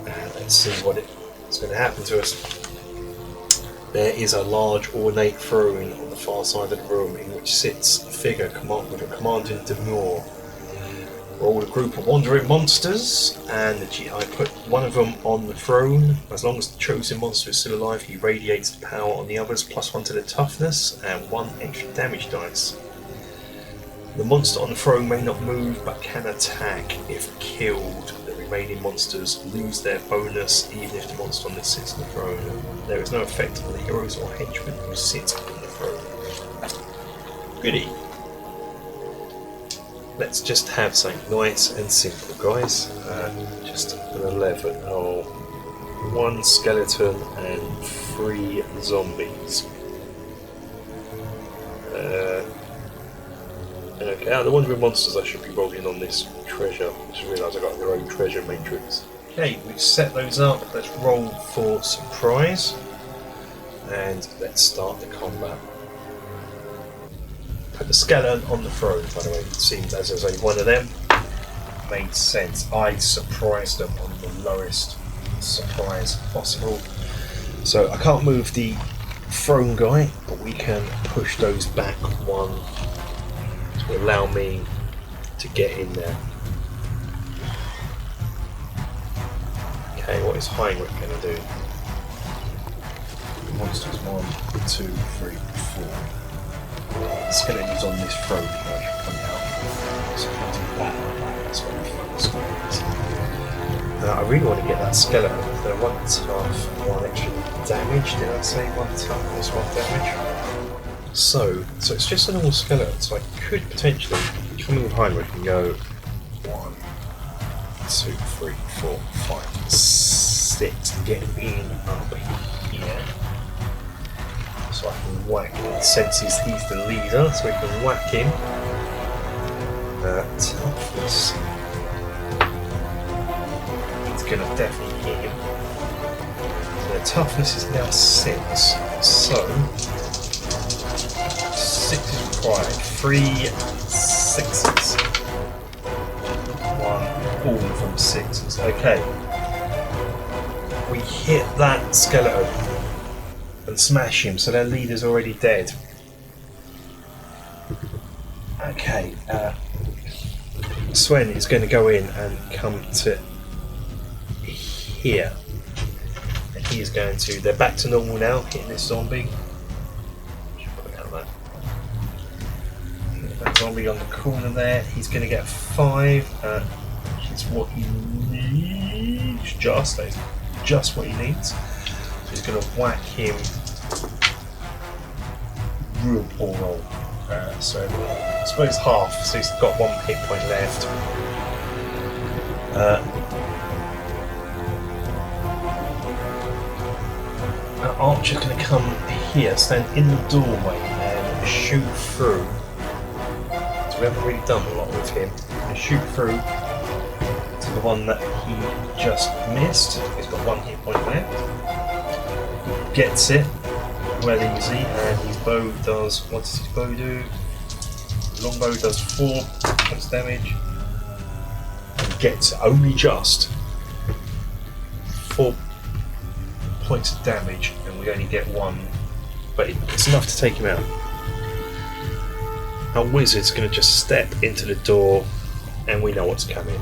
And let's see what it's going to happen to us. There is a large ornate throne on the far side of the room in which sits a figure with a commanding demure. We're all a group of wandering monsters, and I put one of them on the throne. As long as the chosen monster is still alive, he radiates the power on the others, +1 to the toughness, and 1 extra damage dice. The monster on the throne may not move, but can attack. If killed, the remaining monsters lose their bonus, even if the monster on this sits on the throne. There is no effect on the heroes or henchmen who sit on the throne. Goody. let's just have something nice and simple, guys. Just an 11. Oh, 1 skeleton and 3 zombies. Okay, out of the Wandering Monsters I should be rolling on this treasure. I just realised I got their own treasure matrix. Okay, we've set those up. Let's roll for surprise. And let's start the combat. Put the skeleton on the throne, by the way. It seems as there's only one of them. Made sense. I surprised them on the lowest surprise possible. So I can't move the throne guy, but we can push those back 1 to allow me to get in there. Okay, what is Heinrich going to do? Monsters 1, 2, 3, 4. The skeleton is on this throne here, I should point out. So if I do that, that's what the skeleton is. I really want to get that skeleton. They're 1 tough, 1 extra damage. Did I say 1 toughness, 1 damage? So it's just a normal skeleton, so I could potentially come with Heinrich and go 1, 2, 3, 4, 5, 6, get in up here. So I can whack him, since he's the leader, so we can whack him. Toughness. It's going to definitely hit him. So the toughness is now 6, so 6 is required. 3 6s. 1, all of them 6s. Okay. We hit that skeleton and smash him, so their leader's already dead. Okay, Sven is going to go in and come to here. And he is going to... They're back to normal now, hitting this zombie. That zombie on the corner there, he's going to get 5. It's what he needs. Just what he needs. So he's going to whack him real poor roll. So I suppose half, so he's got 1 hit point left. Our archer's going to come here, stand in the doorway and shoot through. So we haven't really done a lot with him. And shoot through to the one that he just missed. He's got 1 hit point left. Gets it. Well easy, and his bow does, what does his bow do? Longbow does 4 points damage, and gets only just 4 points of damage, and we only get 1, but it's enough to take him out. Our wizard's going to just step into the door, and we know what's coming.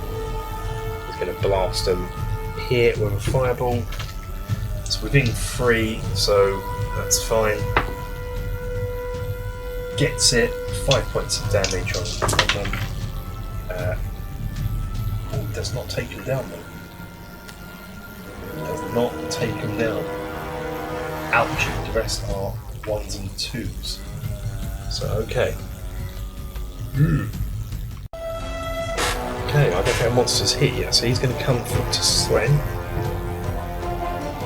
He's going to blast them here with a fireball. It's within 3, so that's fine. Gets it, 5 points of damage on them. Does not take him down though. Does not take him down. Ouch, the rest are 1s and 2s. So, okay. Okay, I don't think our monster's hit yet, so he's going to come through to Sven.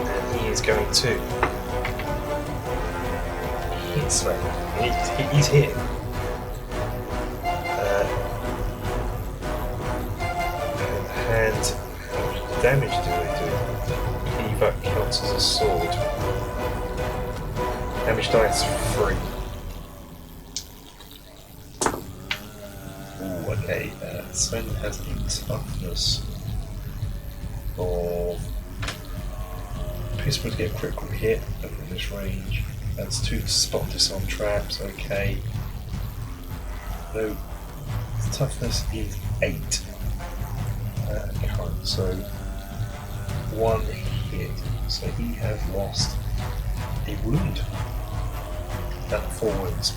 And he is going to hit Sven. He's hit. And how much damage do they do? I believe that counts as a sword. Damage dice 3. Ooh, okay, Sven has a toughness of... Piss would get a critical hit from this range. That's 2 to spot disarm traps, okay. No, toughness is 8. Current, so 1 hit. So he has lost a wound. Down 4 wounds.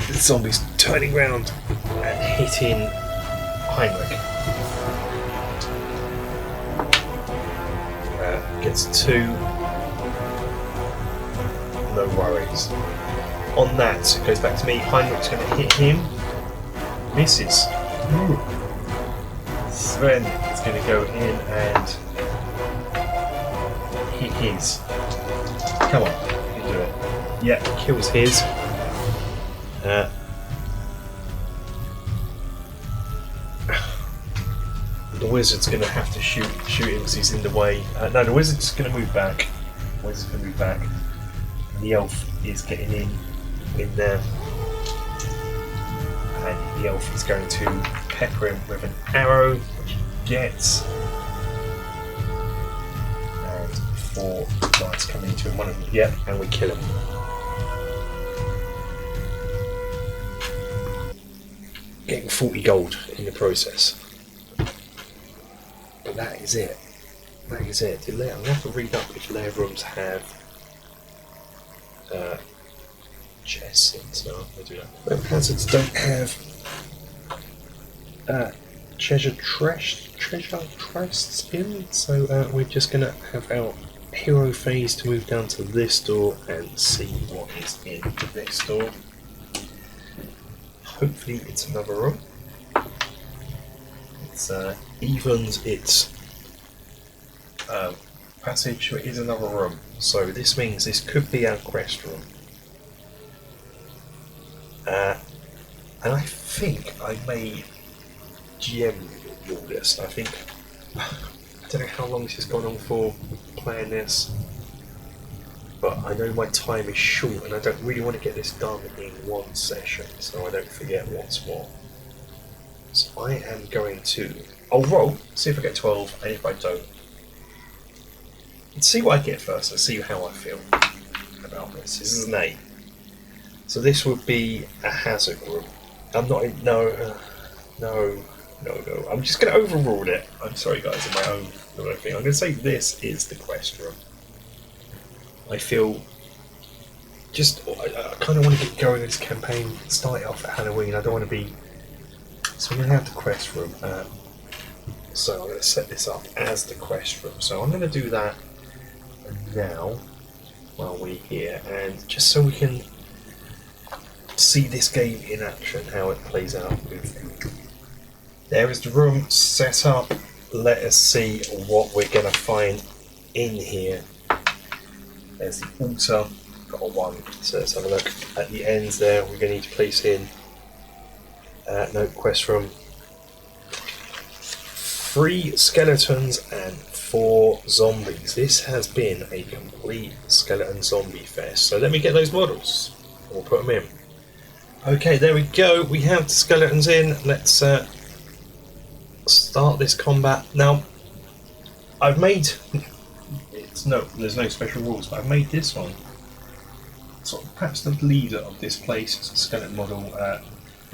The zombie's turning round and hitting Heinrich. Gets 2. No worries. On that, it goes back to me. Heinrich's going to hit him. Misses. Sven is going to go in and hit his. Come on, you can do it. Yeah, kills his. The wizard's going to have to shoot him because he's in the way. No, the wizard's going to move back. The wizard's going to move back. And the elf is getting in there. And the elf is going to pepper him with an arrow, which he gets. And 4 dice coming into him. One of them, yep, and we kill him. Getting 40 gold in the process. But that is it. That is it. I'm going to have to read up if lair rooms have chests in, so I'll do that. But hazards don't have treasure chests in, so we're just going to have our hero phase to move down to this door and see what is in this door. Hopefully it's another room. It's evens its passage, so it is another room. So this means this could be our quest room. And I think I may GM all this. I think I don't know how long this has gone on for playing this, but I know my time is short and I don't really want to get this done in one session, so I don't forget what's what. So I am going to... I'll roll, see if I get 12, and if I don't, let's see what I get first and see how I feel about this. This is an 8. So this would be a hazard room. I'm not in... No. I'm just going to overrule it. I'm sorry guys, in my own thing. I'm going to say this is the quest room. I feel... I kind of want to get going with this campaign, start it off at Halloween. I don't want to be... So I'm going to have the quest room. So I'm going to set this up as the quest room. So I'm going to do that now while we're here, and just so we can see this game in action, how it plays out with you. There is the room set up. Let us see what we're going to find in here. There's the altar, got a 1, so let's have a look. At the ends there, we're going to need to place in no, quest room. 3 skeletons and 4 zombies. This has been a complete skeleton zombie fest. So let me get those models. We'll put them in. Okay, there we go. We have the skeletons in. Let's start this combat. Now, I've made... there's no special rules, but I've made this one sort of perhaps the leader of this place. It's a skeleton model.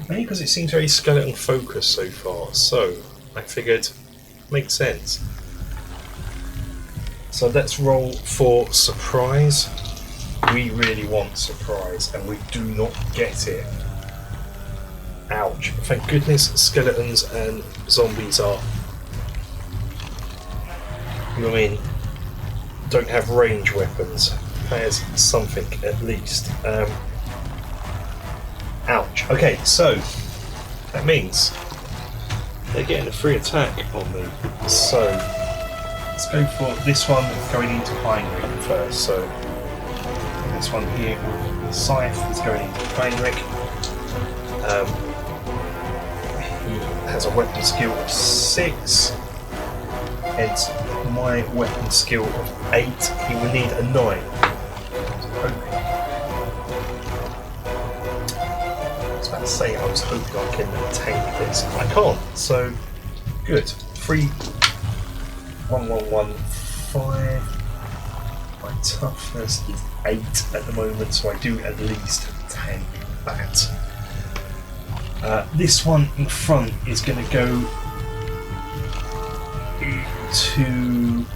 Mainly because it seems very skeleton focused so far, so I figured makes sense. So let's roll for surprise. We really want surprise and we do not get it. Ouch. Thank goodness skeletons and zombies are, don't have range weapons. There's something at least. Ouch. Okay, so that means they're getting a free attack on me. So let's go for this one going into Heinrich first. So this one here with the scythe is going into Heinrich. He has a weapon skill of 6. Hence my weapon skill of 8. He will need a 9. Say I was hoping I can tank this. I can't, so good. 3 1 1 1 5. My toughness is 8 at the moment, so I do at least tank that. This one in front is going to go to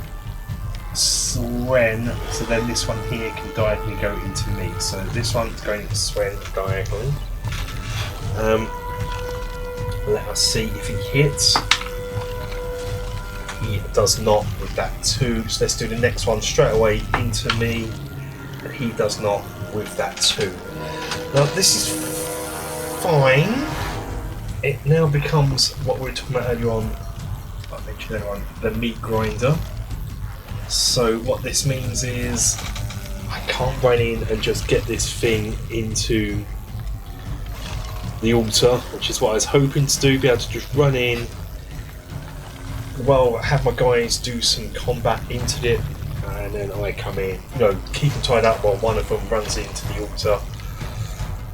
Sven, so then this one here can diagonally go into me. So this one's going to Sven diagonally. Let us see if he hits. He does not with that 2, so let's do the next one straight away into me, and he does not with that 2. Now this is fine. it now becomes what we were talking about earlier on. I mentioned earlier on, the meat grinder. So what this means is I can't run in and just get this thing into the altar, which is what I was hoping to do, be able to just run in, well, have my guys do some combat into it, and then I come in, keep them tied up while one of them runs into the altar.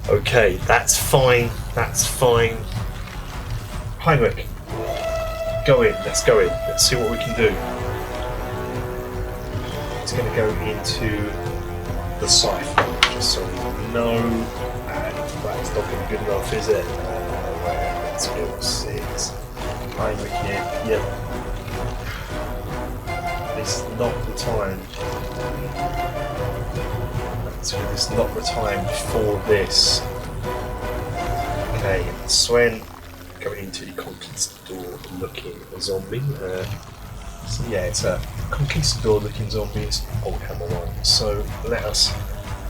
Okay, that's fine, Heinrich, go in, let's go in, let's see what we can do. It's going to go into the cipher, just so we know, and that's not going to be good enough, is it? Let's go 6. Heinrich here, yep. This is not the time. So this is not the time for this. Okay, Sven going into the conquistador looking zombie. So yeah, it's a conquistador looking zombie. It's old hammer one. So let us,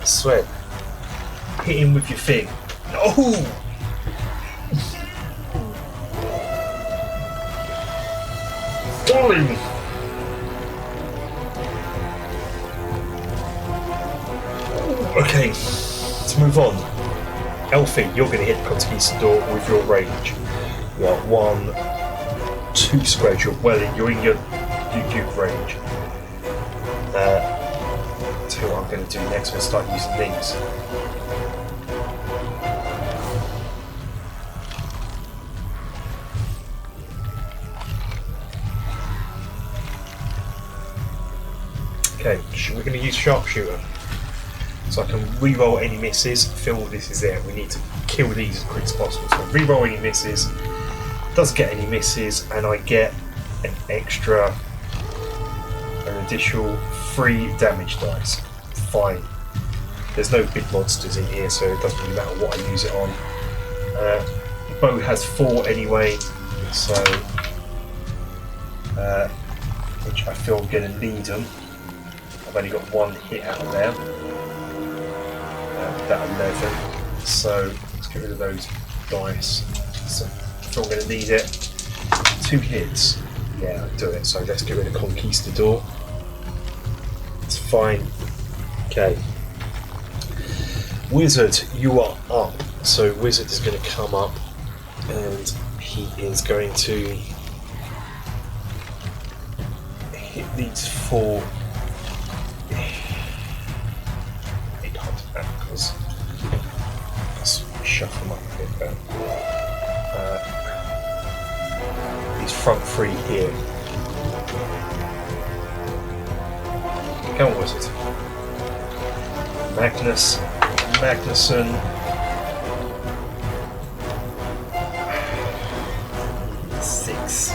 Sven, hit him with your thing. Oh! Darling! Okay, let's move on. Elfie, you're going to hit the conquistador with your range. You are 1, 2 squares. You're in your range. So what I'm going to do next, we'll start using these. Okay, we're going to use sharpshooter. So I can re-roll any misses. Feel this is it. We need to kill these as quick as possible. So re-roll any misses. Doesn't get any misses, and I get an additional 3 damage dice. Fine. There's no big monsters in here, so it doesn't really matter what I use it on. The bow has 4 anyway, so which I feel I'm going to need them. I've only got 1 hit out of there. That 11, so let's get rid of those dice. So I'm going to need it. 2 hits, yeah, I'll do it. So let's get rid of Conquistador. It's fine. Okay. Wizard, you are up. So Wizard is going to come up, and he is going to hit these 4. Let's shuffle them up a bit there. These front 3 here. Come on, Wizard. Magnuson. Six.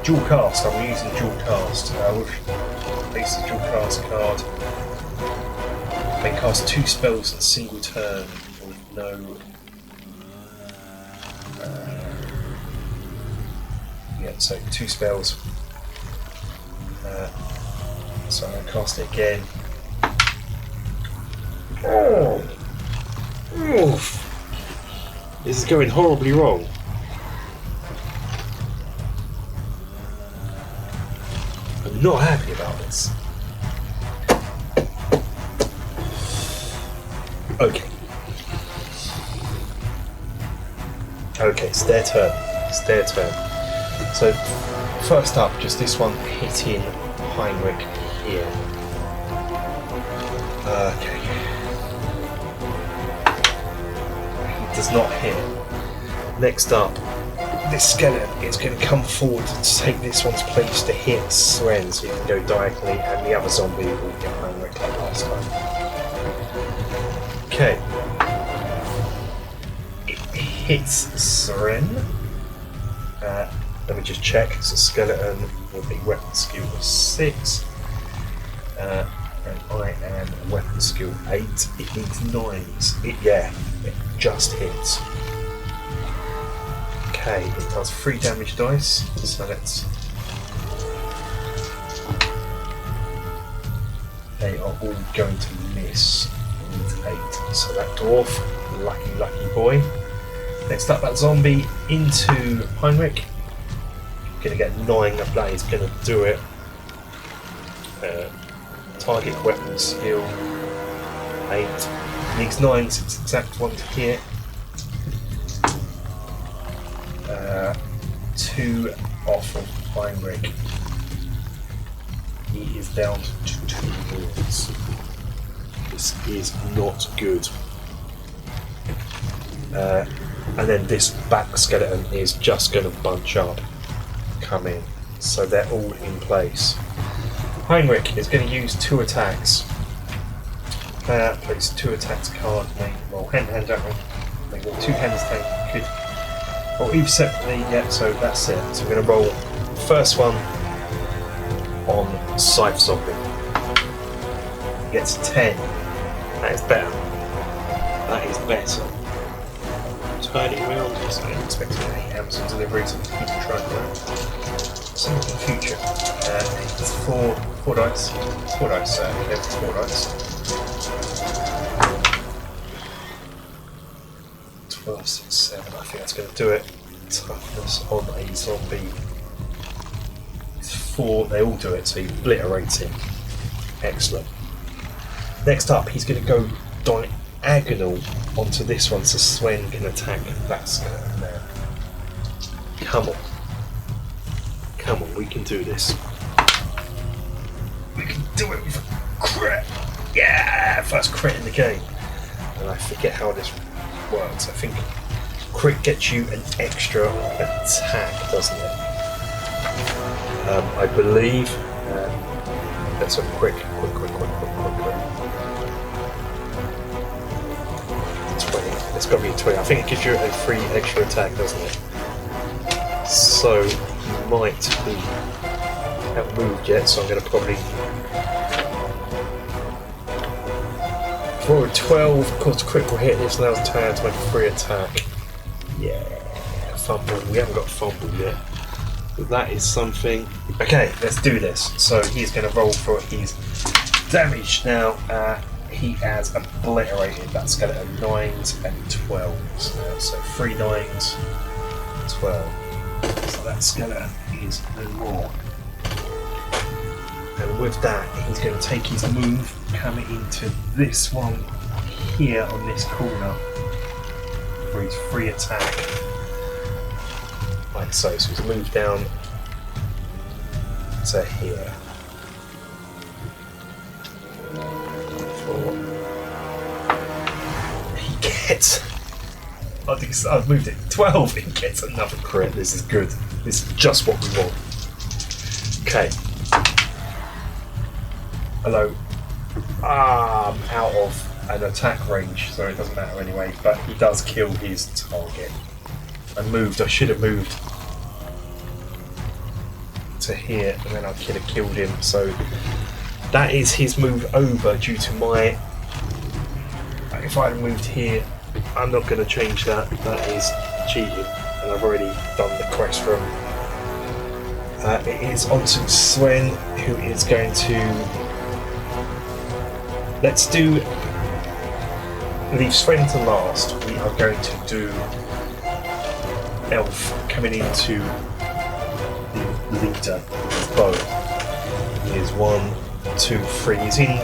Dual cast. I'm using dual cast. Place the dual cast card. They cast 2 spells in a single turn with no. So 2 spells. So I'm going to cast it again. Oh! Oof. This is going horribly wrong. I'm not happy about this. Okay. Okay, it's their turn. It's their turn. So, first up, just this one hitting Heinrich here. Okay. He does not hit. Next up, this skeleton is going to come forward to take this one's place to hit Sven, so he can go diagonally, and the other zombie will get Heinrich like last time. Okay. It hits Sven. Let me just check. It's a skeleton with a weapon skill of 6. And I am weapon skill 8. It needs 9s. It just hits. Okay, it does 3 damage dice. So let's. They are all going to miss. It needs 8. So that dwarf, lucky boy. Next up, that zombie into Heinrich. Gonna get 9 of that, is gonna do it. Target weapon skill 8. Needs 9, so it's exact one to hit. 2 off of Heinrich. He is down to 2 wounds. This is not good. And then this back skeleton is just going to bunch up, come in. So they're all in place. Heinrich is going to use 2 attacks. Place 2 attacks card, make roll hand, don't we? Make roll 2 hands, tank. Good. Roll each separately, yeah, so that's it. So we're going to roll the first one on Scythe Zombie. Gets 10. That is better. That is better. Turning around, so I'm expecting any Amazon deliveries and keep track of that. Some in the future. It's 4 dice. 4 dice, okay, 4 dice. 12, 6, 7, I think that's going to do it. Toughness on a zombie. It's 4, they all do it, so he obliterates him. Excellent. Next up, he's going to go diagonal onto this one, so Sven can attack that skeleton there. Come on. Come on, we can do this. We can do it with a crit! Yeah! First crit in the game. And I forget how this works. I think crit gets you an extra attack, doesn't it? I believe. Let's have a quick. 20. It's got to be 20. I think it gives you a free extra attack, doesn't it? So he might be haven't moved yet, so I'm going to probably roll a 12. Of course, critical hit. This allows Tad to make a free attack. Yeah, fumble. We haven't got fumble yet, but that is something. Okay, let's do this. So he's going to roll for his damage now. He has obliterated that skeleton. 9s and 12s. So 3 9s, 12. So that skeleton is no more. And with that, he's going to take his move, coming into this one here on this corner for his free attack. Like so. So he's moved down to here. 4. He gets. I think I've moved it. 12. He gets another crit. This is good. This is just what we want. Okay. Hello. I'm out of an attack range, so it doesn't matter anyway. But he does kill his target. I moved. I should have moved to here, and then I could have killed him. So that is his move over due to my. If I had moved here, I'm not going to change that. That is cheating, and I've already done the quest for him. It is on to Sven, who is going to. Let's do. Leave Sven to last. We are going to do Elf coming into the leader with his bow. He is 1, 2, 3. He's in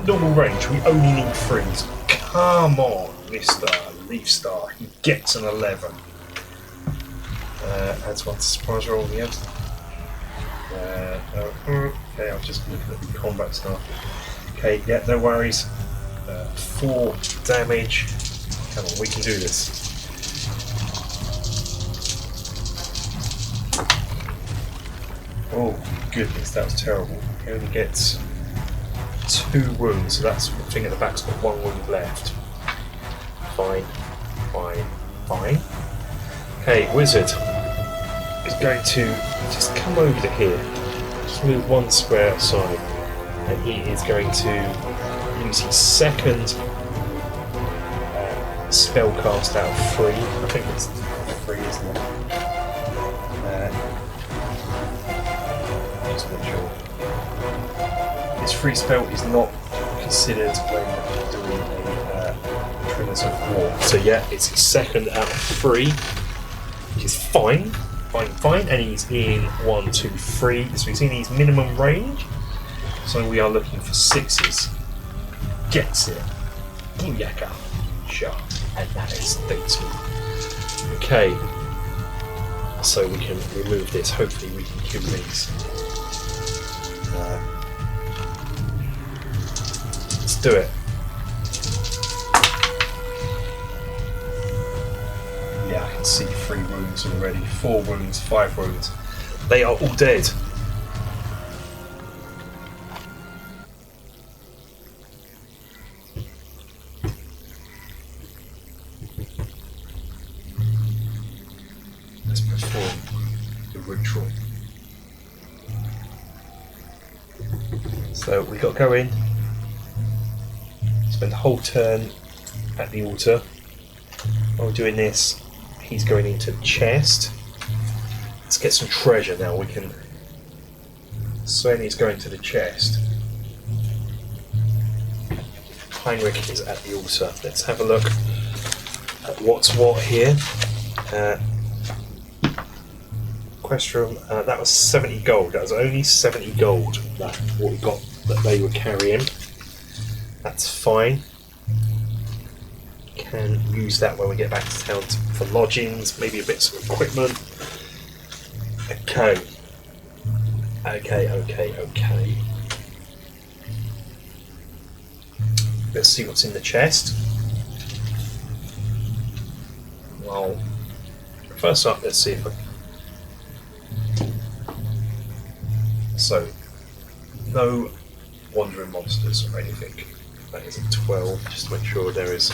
normal range. We only need 3s. Come on, Mr. Leaf Star. He gets an 11. Adds 1 to surprise roll. Yes. Okay, I'm just looking at the combat stuff. Okay, yeah, no worries. 4 damage. Come on, we can do this. Oh, goodness, that was terrible. He only gets 2 wounds, so that's the thing at the back's got 1 wound left. Fine. Okay, Wizard is going to just come over to here. Just move 1 square outside. And he is going to use his second spell cast out of 3. I think it's 3, isn't it? Just not sure. This free spell is not considered when doing a Prisoners of War. So yeah, it's his second out of 3, which is fine. Fine. And he's in 1, 2, 3. So he's in his minimum range. So we are looking for 6s. Gets it. Booyaka. Sure. And that is Statesman. Okay. So we can remove this. Hopefully we can kill these. Let's do it. Yeah, I can see 3 wounds already. 4 wounds, 5 wounds. They are all dead. Let's perform the ritual. So we got to go in, spend the whole turn at the altar. While we're doing this, he's going into the chest. Let's get some treasure now. We can. Svenny's going to the chest. Heinrich is at the altar. Let's have a look at what's what here. Quest room. That was 70 gold. That was only 70 gold. That's what we got that they were carrying. That's fine. Can use that when we get back to town for lodgings, maybe a bit of equipment. Okay. Let's see what's in the chest. Well, first up, let's see if I. So, no wandering monsters or anything. That is a 12, just to make sure there is.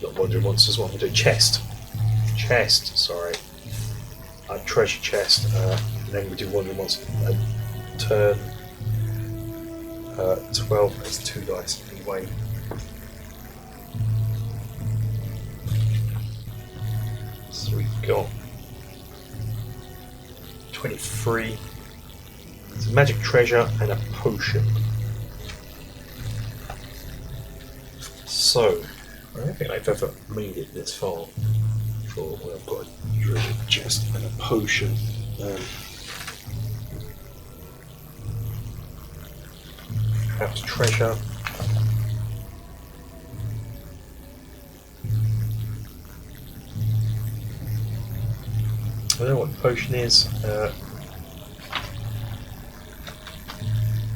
Not wandering monsters, what am I doing? Chest, sorry. Treasure chest, then we do wandering monster. Turn 12, that's 2 dice anyway. So we've got 23. It's a magic treasure and a potion. So, I don't think I've ever made it this far before when I've got a treasure chest and a potion. House treasure. I don't know what the potion is.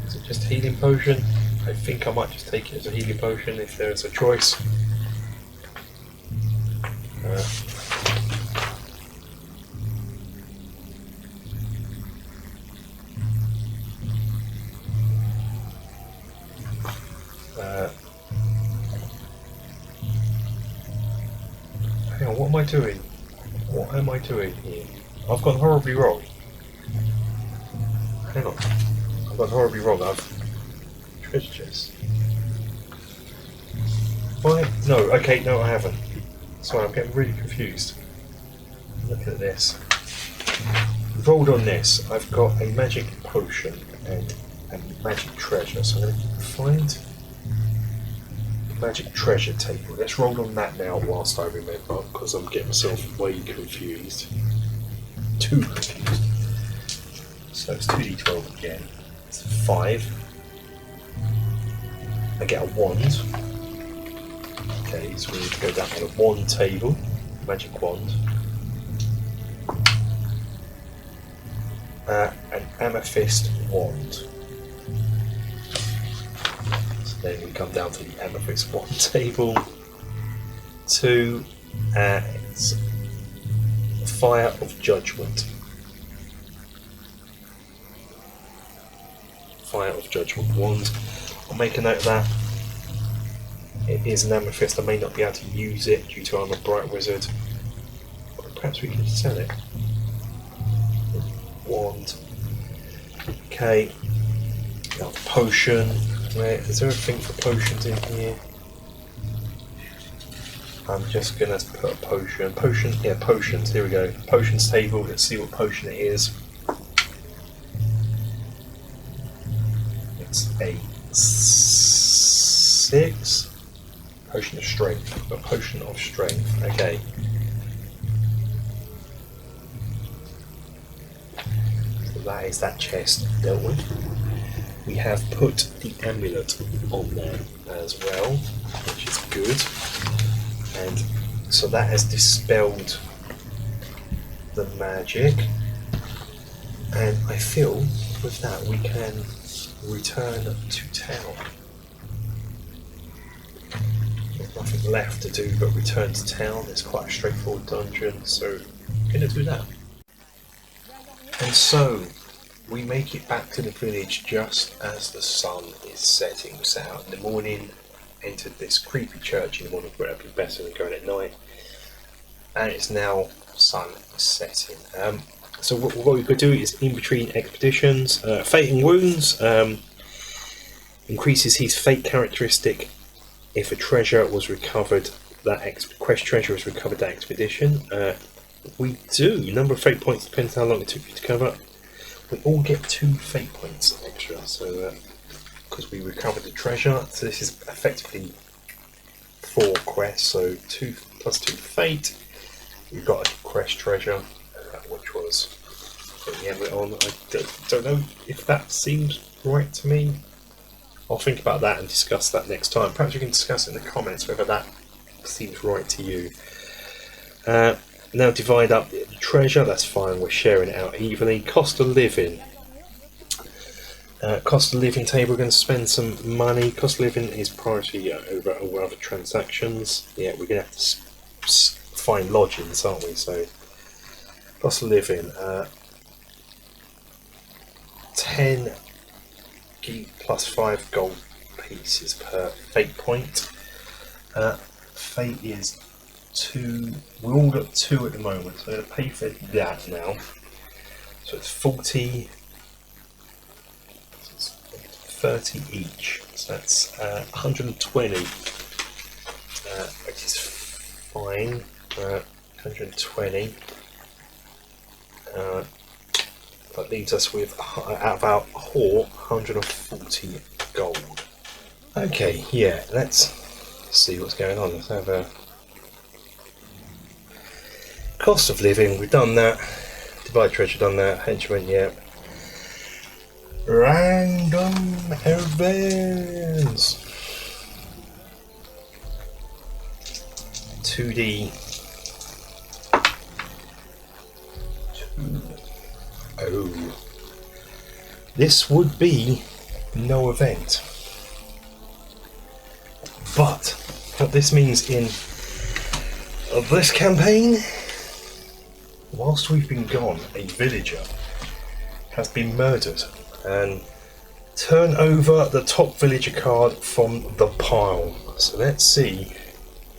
Is it just healing potion? I think I might just take it as a healing potion if there is a choice. Hang on, what am I doing? What am I doing here? I've gone horribly wrong. Hang on. I've gone horribly wrong. Treasure chest. Why? No, okay, no, I haven't. Sorry, I'm getting really confused. Look at this. Rolled on this. I've got a magic potion and a magic treasure. So I'm going to find the magic treasure table. Let's roll on that now whilst I remember, because I'm getting myself way confused. Too confused. So it's 2d12 again. It's 5. I get a wand. Okay, so we need to go down to the wand table. Magic wand. An amethyst wand. So then we come down to the amethyst wand table. 2 it's Fire of Judgment. Fire of Judgment wand. I'll make a note of that. It is an amethyst. I may not be able to use it due to I'm a bright wizard. But perhaps we can sell it. Wand. Okay. Now potion. Where is there a thing for potions in here? I'm just gonna put a potion. Potion, yeah, potions. Here we go. Potions table. Let's see what potion it is. It's a 6. Potion of strength. A potion of strength. Okay. So that is that chest dealt with. We have put the amulet on there as well, which is good. And so that has dispelled the magic. And I feel with that we can return to town. There's nothing left to do but return to town. It's quite a straightforward dungeon, so I'm going to do that. And so we make it back to the village just as the sun is setting. We set out in the morning, entered this creepy church in the morning, where it'd be better than going at night. And it's now sun setting. So what we could do is in between expeditions, Fate and Wounds increases his fate characteristic if a treasure was recovered. That quest treasure was recovered that expedition. We do. Number of fate points depends how long it took you to cover. We all get 2 fate points extra. So because we recovered the treasure, so this is effectively 4 quests. So 2 plus 2 fate. We've got a quest treasure, which was putting the amulet on. I don't know if that seems right to me. I'll think about that and discuss that next time. Perhaps we can discuss it in the comments whether that seems right to you. Now divide up the treasure, that's fine, we're sharing it out evenly. Cost of living. Cost of living table, we're going to spend some money. Cost of living is priority over other transactions. Yeah, we're going to have to find lodgings, aren't we? So, cost of living. 10 plus 5 gold pieces per fate point. Fate is 2. We all got 2 at the moment, so I'm going to pay for that now. So it's 40. So it's 30 each. So that's 120, which is fine. 120. That leaves us with, out of our haul, 140 gold. Okay, yeah, let's see what's going on. Let's have a cost of living. We've done that. Divide treasure, done that. Henchman, yeah. Random events. 2D. Oh, this would be no event. But what this means in this campaign, whilst we've been gone, a villager has been murdered, and turn over the top villager card from the pile. So let's see,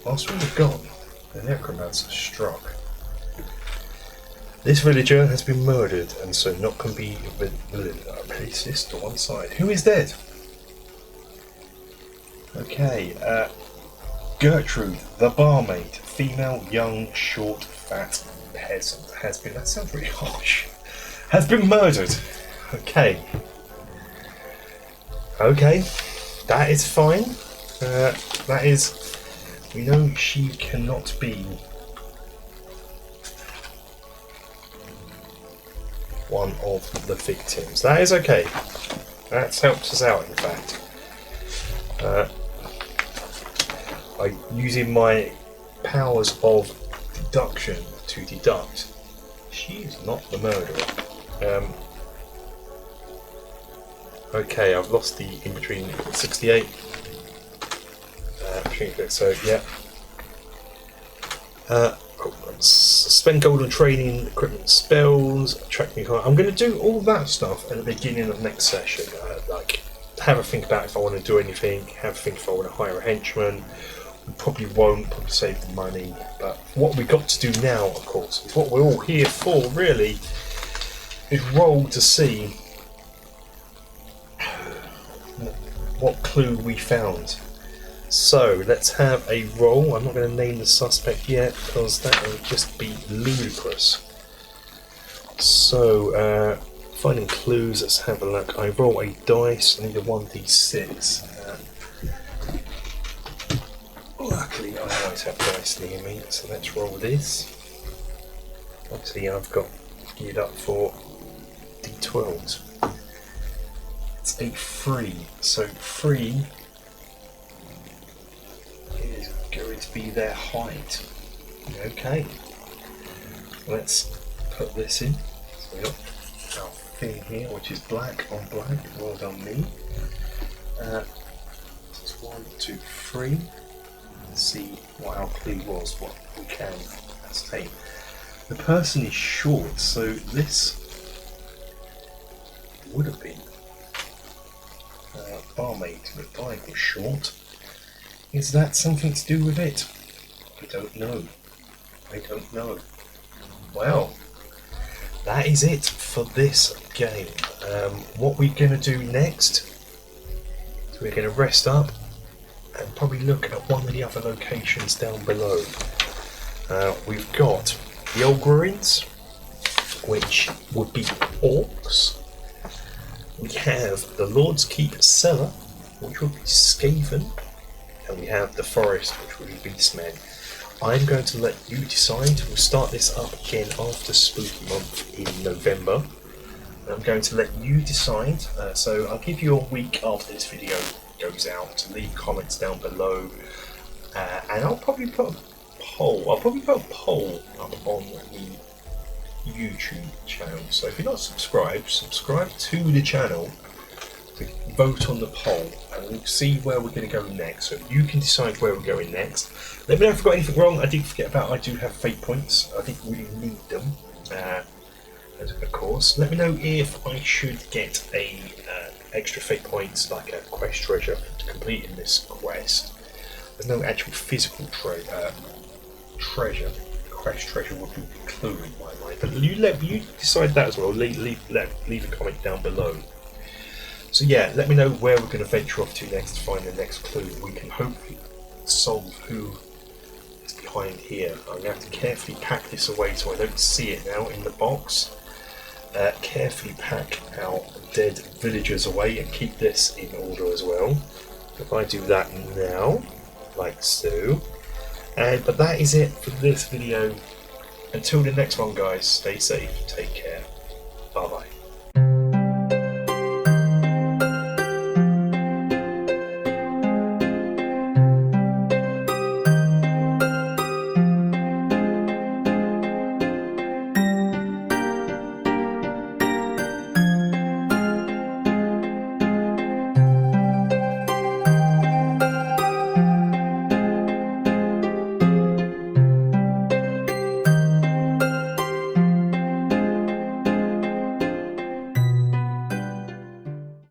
whilst we were gone, the Necromancer struck. This villager has been murdered, and so not can be place this to one side. Who is dead? Okay, Gertrude, the barmaid, female, young, short, fat peasant, has been. That sounds really harsh. Has been murdered. Okay. Okay, that is fine. That is. We know she cannot be one of the victims. That is okay. That helps us out, in fact. By using my powers of deduction to deduct, she is not the murderer. Okay, I've lost the in between 68. So yeah. Spend gold on training, equipment, spells, attract new clients. I'm going to do all that stuff at the beginning of next session. Like, have a think about if I want to do anything, have a think if I want to hire a henchman. We probably won't, probably save the money. But what we've got to do now, of course, is what we're all here for, really, is roll to see what clue we found. So let's have a roll. I'm not going to name the suspect yet because that would just be ludicrous. So finding clues, let's have a look. I roll a dice, I need a 1d6. Luckily, I always have dice near me, so let's roll this. Obviously, I've got geared up for d12s. It's a 3, so 3 is going to be their height. Okay, let's put this in. So we've got our thing here, which is black on black. Well done, me. It's 1, 2, 3. Let's see what our clue was, what we can ascertain. The person is short, so this would have been barmaid, but Dive was short. Is that something to do with it? I don't know. I don't know. Well, that is it for this game. What we're going to do next is we're going to rest up and probably look at one of the other locations down below. We've got the old ruins, which would be orcs. We have the Lord's Keep cellar, which would be Skaven, and we have the forest, which would be Beastman. I'm going to let you decide. We'll start this up again after Spooky Month in November. I'm going to let you decide. So I'll give you a week after this video goes out to leave comments down below, and I'll probably put a poll. I'll probably put a poll up on the YouTube channel. So if you're not subscribed, subscribe to the channel to vote on the poll, and we'll see where we're going to go next. So you can decide where we're going next. Let me know if I've got anything wrong. I did forget about. I do have fate points. I think we need them. Of course, let me know if I should get a extra fate points, like a quest treasure to complete in this quest. There's no actual physical treasure. Quest treasure would be included in my mind, but you decide that as well. Leave a comment down below. So yeah, let me know where we're going to venture off to next to find the next clue. We can hopefully solve who is behind here. I'm going to have to carefully pack this away so I don't see it now in the box. Carefully pack our dead villagers away and keep this in order as well. If I do that now, like so. But that is it for this video. Until the next one, guys, stay safe, take care.